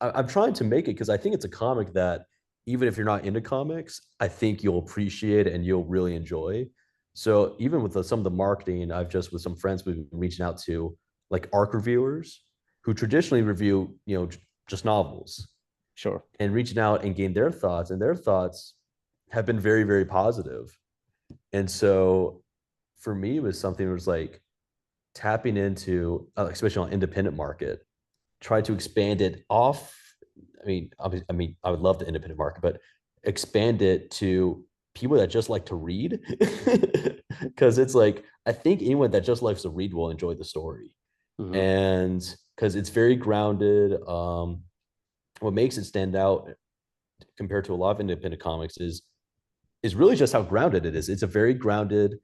I'm trying to make it because I think it's a comic that even if you're not into comics, I think you'll appreciate it and you'll really enjoy. So even with some of the marketing, I've just with some friends we've been reaching out to like ARC reviewers who traditionally review just novels sure. and reaching out and gain their thoughts, and their thoughts have been very, very positive. And so for me, it was something that was like tapping into, especially on independent market, try to expand it off. I would love the independent market, but expand it to people that just like to read. Because it's like, I think anyone that just likes to read will enjoy the story. Hmm. And because it's very grounded. What makes it stand out compared to a lot of independent comics is really just how grounded it is. It's a very grounded,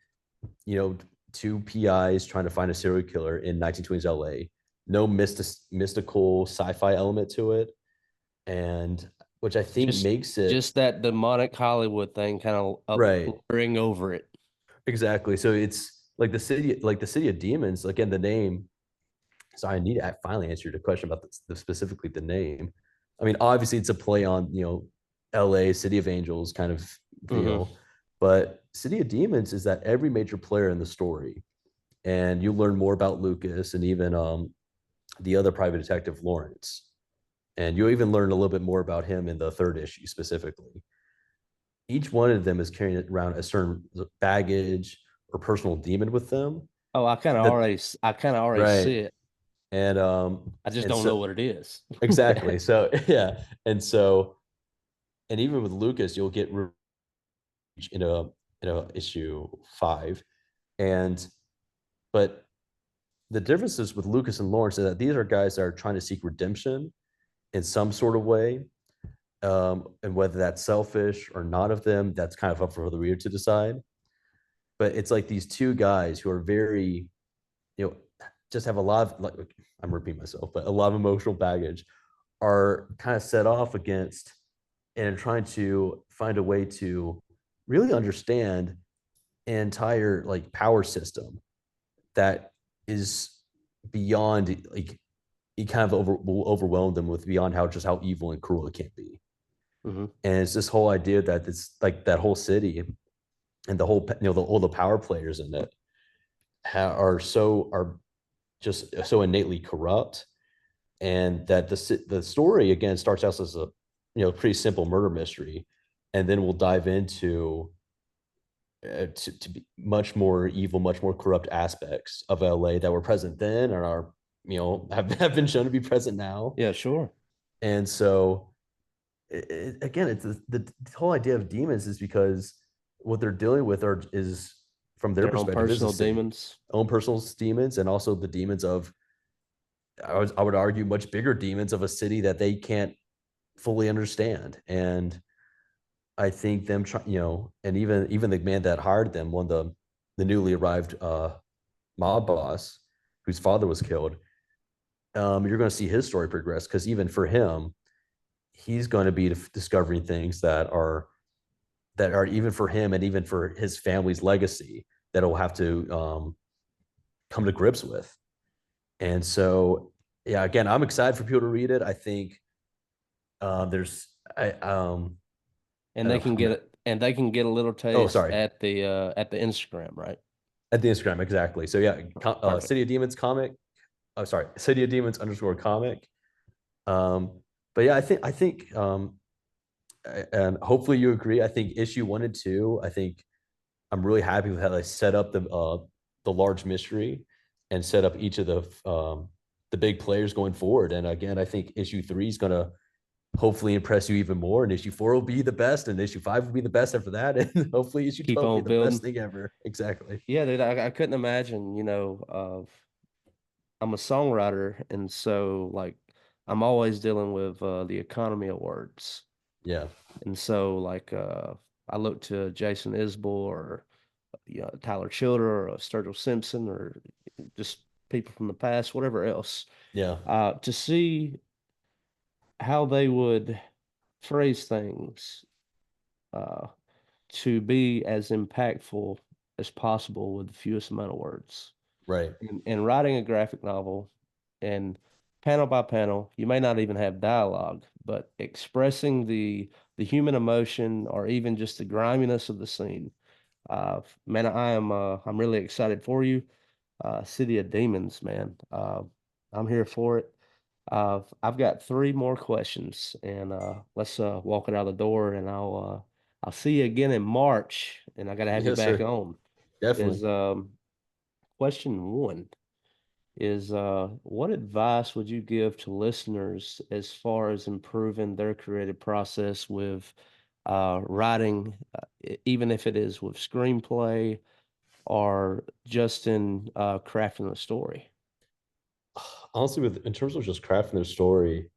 you know, two PIs trying to find a serial killer in 1920s LA. No mystical sci-fi element to it, and which I think Just makes it just that demonic Hollywood thing kind of right. layering over it. Exactly. So it's like the city of demons. Again, the name. So I need to finally answer your question about specifically the name. I mean, obviously it's a play on L.A. City of Angels kind of Hmm. feel, but City of Demons is that every major player in the story, and you learn more about Lucas and even the other private detective Lawrence, and you'll even learn a little bit more about him in the third issue specifically. Each one of them is carrying around a certain baggage or personal demon with them. Oh, That I kind of already right, see it. and I just and don't know so what it is. exactly. So yeah, and so and even with Lucas, you'll get in a issue 5, and but the differences with Lucas and Lawrence is that these are guys that are trying to seek redemption in some sort of way, and whether that's selfish or not of them, that's kind of up for the reader to decide. But it's like these two guys who are very, you know, just have a lot of like I'm repeating myself, but a lot of emotional baggage are kind of set off against and trying to find a way to really understand an entire like power system that is beyond like it kind of will overwhelm them with beyond how just how evil and cruel it can be. Hmm. And it's this whole idea that it's like that whole city and the whole all the power players in it are just so innately corrupt, and that the story again starts out as a pretty simple murder mystery, and then we'll dive into to be much more evil, much more corrupt aspects of LA that were present then and are have been shown to be present now. Yeah, sure. And so again, it's the whole idea of demons is because what they're dealing with is from their Their own perspective is the personal city, demons. own personal demons, and also the demons of I would argue much bigger demons of a city that they can't fully understand. And I think them try, and even the man that hired them, one of the newly arrived mob boss whose father was killed, you're going to see his story progress because even for him, he's going to be discovering things that are even for him and even for his family's legacy that he'll have to come to grips with. And so yeah, again, I'm excited for people to read it. I think there's And I they don't can know. get it, and they can get a little Oh, taste sorry. at the Instagram, right? At the Instagram, exactly. So yeah, Perfect. City of Demons comic. Oh, sorry, City of Demons underscore comic. Um, but yeah, I think and hopefully you agree. I think issue 1 and 2. I think I'm really happy with how they set up the large mystery and set up each of the big players going forward. And again, I think issue 3 is gonna hopefully impress you even more. And issue 4 will be the best, and issue 5 will be the best after that. And hopefully issue Keep 12 will be on the best building. thing ever. Exactly. Yeah, dude, I couldn't imagine, I'm a songwriter, and so like I'm always dealing with the economy of words. Yeah. And so I look to Jason Isbell or Tyler Childer or Sturgill Simpson or just people from the past, whatever else, Yeah. to see how they would phrase things uh, to be as impactful as possible with the fewest amount of words. Right. And writing a graphic novel and panel by panel, you may not even have dialogue, but expressing the human emotion or even just the griminess of the scene. Man, I'm really excited for you. City of Demons, man. I'm here for it. I've got three more questions, and let's walk it out the door, and I'll see you again in March, and I got to have you Yes, back sir. on. Definitely. Is question one is what advice would you give to listeners as far as improving their creative process with writing, even if it is with screenplay or just in crafting a story? Honestly, with in terms of just crafting their story,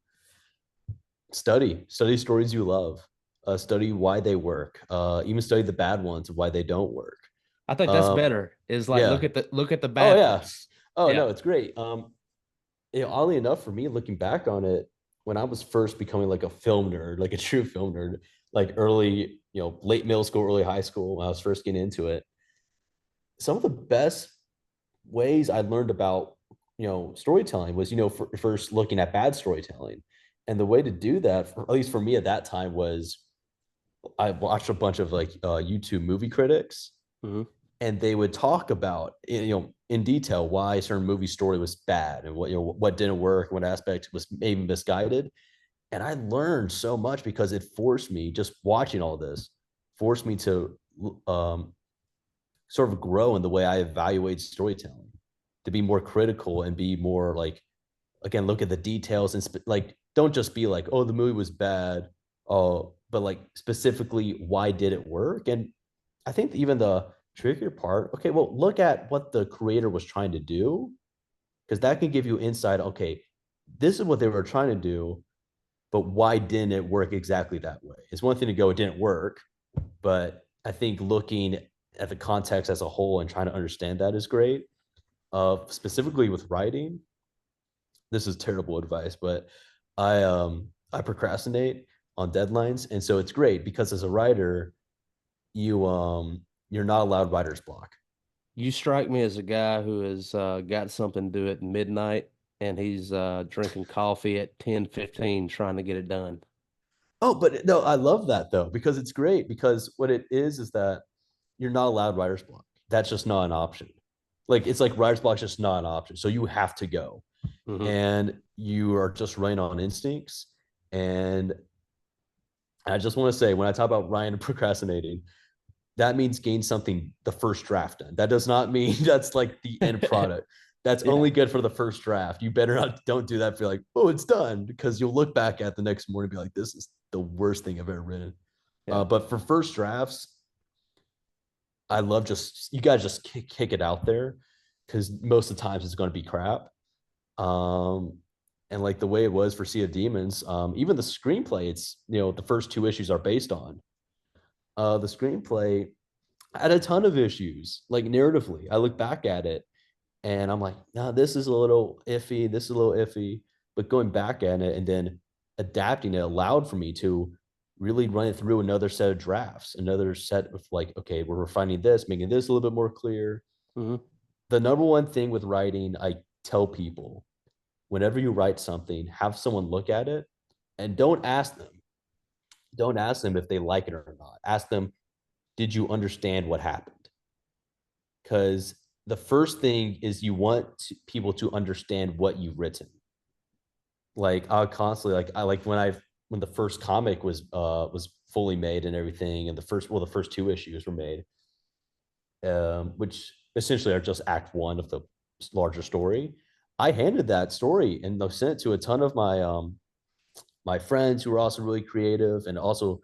study stories you love, study why they work, even study the bad ones of why they don't work. I think that's Um, better. Is like yeah. look at the Oh bad yeah. ones. Oh Yeah. no, it's great. Oddly enough, for me, looking back on it, when I was first becoming like a film nerd, like a true film nerd, like early, late middle school, early high school, when I was first getting into it, some of the best ways I learned about, storytelling was, first looking at bad storytelling. And the way to do that, at least for me at that time, was I watched a bunch of like YouTube movie critics, Hmm. and they would talk about, in detail why a certain movie story was bad and what didn't work, what aspect was maybe misguided. And I learned so much because it forced me, just watching all this, forced me to um, sort of grow in the way I evaluate storytelling, to be more critical and be more like, again, look at the details and like, don't just be like, oh, the movie was bad, but like specifically, why did it work? And I think even the trickier part, okay, well, look at what the creator was trying to do, because that can give you insight. Okay, this is what they were trying to do, but why didn't it work exactly that way? It's one thing to go, it didn't work, but I think looking at the context as a whole and trying to understand that is great. Specifically with writing, this is terrible advice, but I procrastinate on deadlines, and so it's great because as a writer, you're not allowed writer's block. You strike me as a guy who has got something to do at midnight and he's drinking coffee at 10:15 trying to get it done. Oh, but no, I love that though because it's great because what it is that you're not allowed writer's block. That's just not an option. Like it's like writer's block is just not an option. So you have to go, Hmm. and you are just running on instincts. And I just want to say, when I talk about Ryan procrastinating, that means gain something the first draft done. That does not mean that's like the end product. That's Yeah, only good for the first draft. You better not don't do that. Feel like, oh, it's done, because you'll look back at the next morning and be like, this is the worst thing I've ever written. yeah. But for first drafts, I love just you guys just kick it out there, because most of the times it's going to be crap. Um, and like the way it was for Sea of Demons, even the screenplay, it's the first 2 issues are based on. The screenplay had a ton of issues, like narratively. I look back at it and I'm like, nah, this is a little iffy. This is a little iffy. But going back at it and then adapting it allowed for me to really run it through another set of drafts, another set of like, okay, we're refining this, making this a little bit more clear. Hmm. The number one thing with writing, I tell people, whenever you write something, have someone look at it and don't ask them if they like it or not. Ask them, did you understand what happened? Because the first thing is you want people to understand what you've written. Like I constantly like I like when the first comic was fully made and everything, and the first two issues were made, which essentially are just act one of the larger story. I handed that story and sent it to a ton of my friends who were also really creative, and also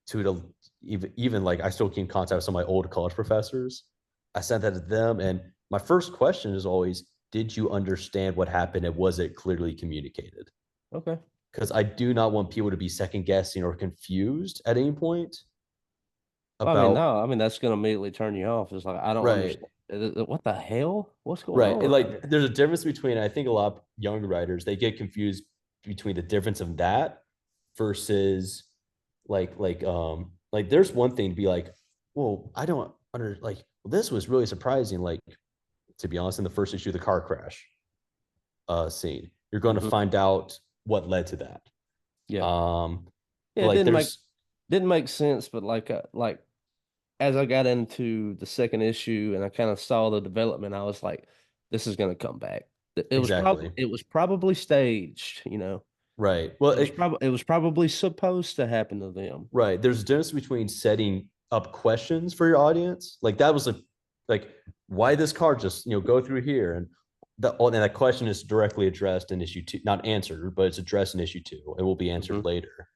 to the even like I still keep in contact with some of my old college professors. I sent that to them, and my first question is always, "Did you understand what happened, and was it clearly communicated?" Okay. Because I do not want people to be second guessing or confused at any point Well, I mean, about no, I mean that's gonna immediately turn you off. It's like I don't right, understand. What the hell? What's going right. on And right like, here? there's a difference between I think a lot of young writers they get confused between the difference of that versus like there's one thing to be like, well, I don't under like this was really surprising. Like to be honest, in the first issue of the car crash scene, you're going to Hmm. find out what led to that. Yeah, Um, yeah. but It like there's didn't make sense, but like as I got into the second issue and I kind of saw the development, I was like, this is gonna come back. exactly It was probably staged, you know. right. Well, It was probably supposed to happen to them. right. There's a difference between setting up questions for your audience. Like that was like why this car just go through here, and that question is directly addressed in issue two, not answered, but it's addressed in issue two and will be answered Hmm. later.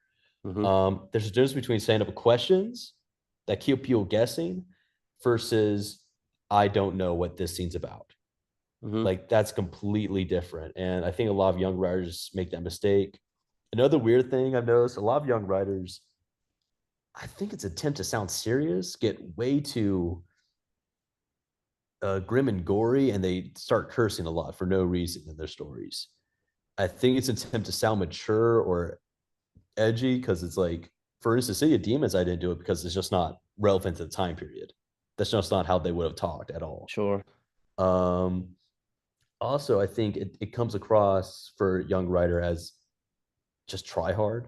Hmm. There's a difference between setting up questions that keep people guessing versus I don't know what this scene's about. Hmm. Like that's completely different. And I think a lot of young writers make that mistake. Another weird thing I've noticed, a lot of young writers, I think it's attempt to sound serious, get way too grim and gory, and they start cursing a lot for no reason in their stories. I think it's an attempt to sound mature or edgy because it's like, for instance, City of Demons, I didn't do it because it's just not relevant to the time period. That's just not how they would have talked at all. Sure. Um, Also, I think it comes across for young writer as just try hard,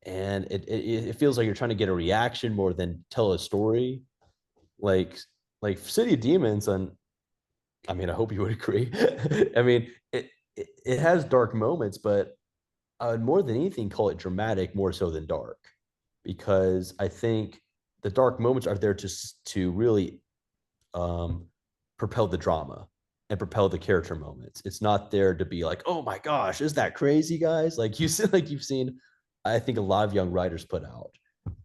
and it feels like you're trying to get a reaction more than tell a story. Like like City of Demons, and I mean, I hope you would agree. I mean, it has dark moments, but I would more than anything call it dramatic more so than dark, because I think the dark moments are there to really um, propel the drama and propel the character moments. It's not there to be like, oh my gosh, is that crazy, guys? Like you see, like you've seen, I think a lot of young writers put out,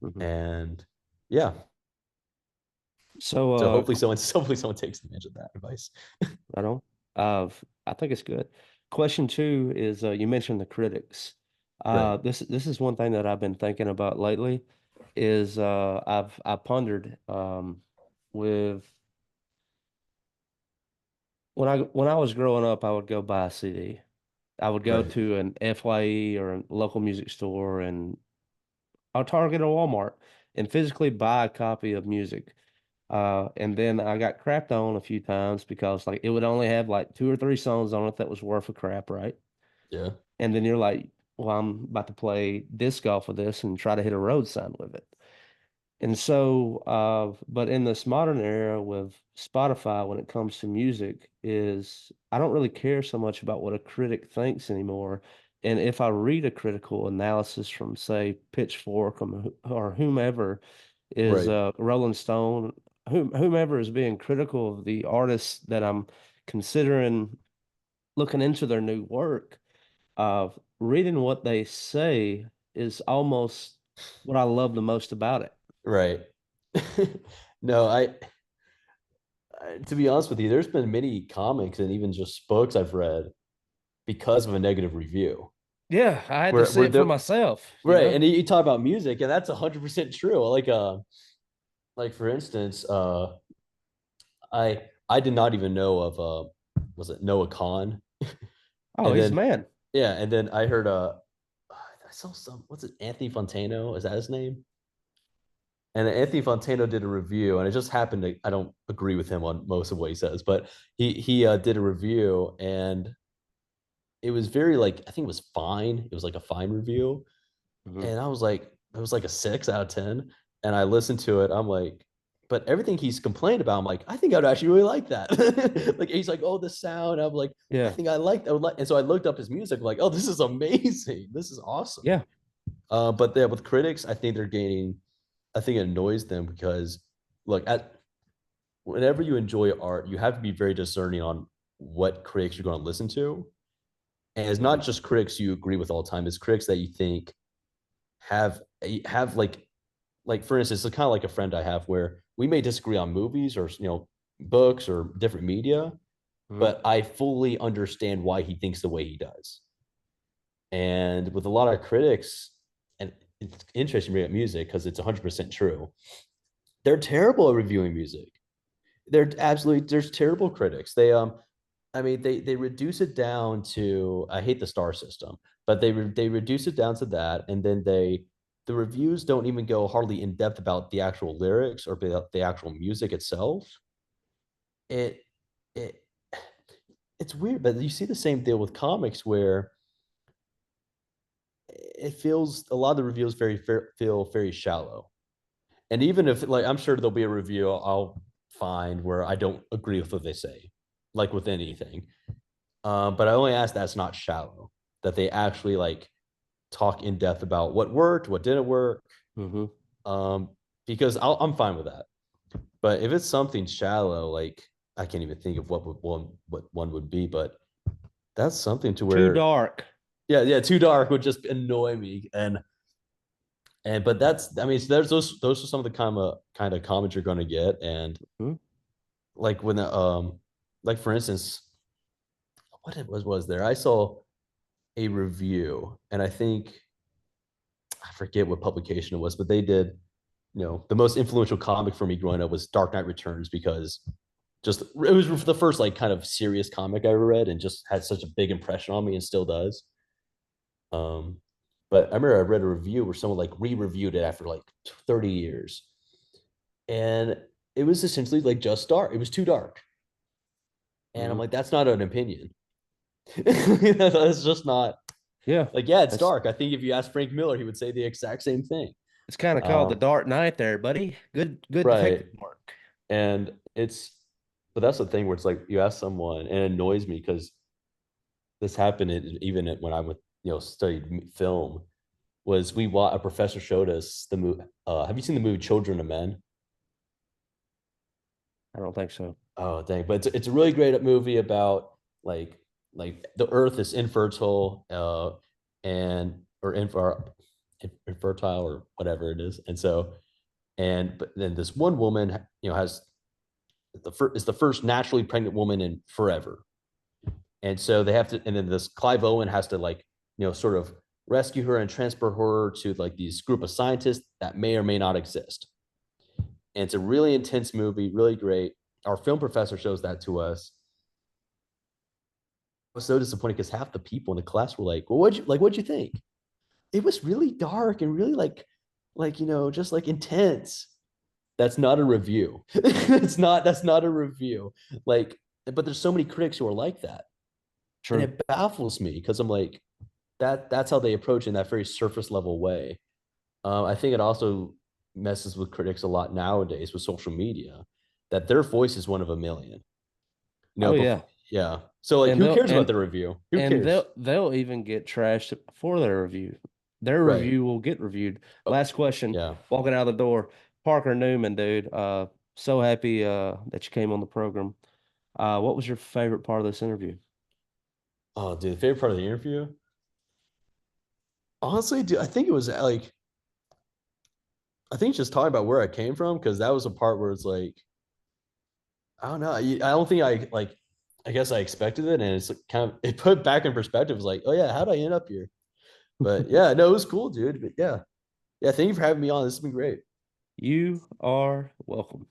Hmm. and yeah. So, So hopefully someone takes advantage of that advice. I don't. I think it's good. Question two is you mentioned the critics. Right. This is one thing that I've been thinking about lately. Is I pondered with when I was growing up, I would go buy a CD. I would go Right. to an FYE or a local music store and or Target or Walmart and physically buy a copy of music. And then I got crapped on a few times because like it would only have like two or three songs on it that was worth a crap, right? Yeah. And then you're like, well, I'm about to play disc golf with this and try to hit a road sign with it. And so, but in this modern era with Spotify, when it comes to music, is I don't really care so much about what a critic thinks anymore. And if I read a critical analysis from, say, Pitchfork or whomever is Right. Rolling Stone, whomever is being critical of the artists that I'm considering looking into their new work, reading what they say is almost what I love the most about it. Right. No, to be honest with you, there's been many comics and even just books I've read because of a negative review. Yeah, I had to see Where it for the myself, you right, know? and you talk about music, and that's 100% true. Like for instance, I did not even know of was it Noah Khan, Oh, and he's the then man. yeah, and then I heard I saw some what's it Anthony Fontano, is that his name? And Anthony Fontano did a review, and it just happened to I don't agree with him on most of what he says, but he did a review, and it was very like I think it was fine. It was like a fine review, Hmm. and I was like, it was like a 6 out of 10. And I listened to it. I'm like, but everything he's complained about, I'm like, I think I'd actually really like that. Like he's like, oh, the sound. I'm like, I Yeah. think I would like. And so I looked up his music, like, oh, this is amazing. This is awesome. Yeah. But yeah, with critics, I think they're gaining. I think it annoys them because look at whenever you enjoy art, you have to be very discerning on what critics you're going to listen to. And it's Hmm. not just critics you agree with all the time, it's critics that you think have like for instance, it's kind of like a friend I have where we may disagree on movies or books or different media, Hmm. but I fully understand why he thinks the way he does. And with a lot of critics, and it's interesting to bring up music because it's 100% true. They're terrible at reviewing music. There's terrible critics. I mean they reduce it down to I hate the star system, but they reduce it down to that, and then the reviews don't even go hardly in depth about the actual lyrics or about the actual music itself. It it it's weird, but you see the same deal with comics where it feels a lot of the reviews feel very shallow. And even if like I'm sure there'll be a review I'll find where I don't agree with what they say, like with anything. But I only ask that's not shallow, that they actually like talk in depth about what worked, what didn't work. Hmm. Um, because I'm fine with that. But if it's something shallow, like I can't even think of what one would be, but that's something to Too where dark. yeah, too dark would just annoy me. And but that's I mean, so there's those are some of the kind of comments you're gonna get. And Hmm. like when the like for instance, what it was there? I saw a review, and I think I forget what publication it was, but they did, the most influential comic for me growing up was Dark Knight Returns because just it was the first like kind of serious comic I ever read and just had such a big impression on me and still does. Um, but I remember I read a review where someone like re-reviewed it after like 30 years. And it was essentially like just dark. It was too dark. And I'm Hmm. like, that's not an opinion. That's just not Yeah. like, yeah, it's That's dark. I think if you ask Frank Miller, he would say the exact same thing. it's kind of called the Um, Dark Knight there, buddy. Good right. detective work. And but that's the thing where it's like you ask someone, and it annoys me because this happened even when I went, studied film. Was a professor showed us the movie. Have you seen the movie Children of Men? I don't think so. Oh, dang! But it's a really great movie about like like the Earth is infertile, and or infertile or whatever it is, and so but then this one woman, has is the first naturally pregnant woman in forever. And so they have to, and then this Clive Owen has to like, sort of rescue her and transport her to like these group of scientists that may or may not exist. And it's a really intense movie, really great. Our film professor shows that to us. I was so disappointed because half the people in the class were like, "Well, what'd you think?" It was really dark and really like just like intense. That's not a review. That's not a review. Like, but there's so many critics who are like that, and True. it baffles me because I'm like, that's how they approach it in that very surface level way. I think it also messes with critics a lot nowadays with social media, that their voice is one of a million. Oh Before, yeah. yeah. So like, And who they'll cares about the review? Who and cares? they'll even get trashed for their review. Their Right. review will get reviewed. Oh, Last question, yeah. walking out the door. Parker Newman, dude. So happy that you came on the program. What was your favorite part of this interview? Oh, dude, the favorite part of the interview. Honestly, dude, I think it was like I think just talking about where I came from because that was a part where it's like I don't know. I don't think I like. I guess I expected it, and it's kind of it put back in perspective. It's like, oh yeah, how did I end up here? But yeah, no, it was cool, dude. But yeah, yeah. Thank you for having me on. This has been great. You are welcome.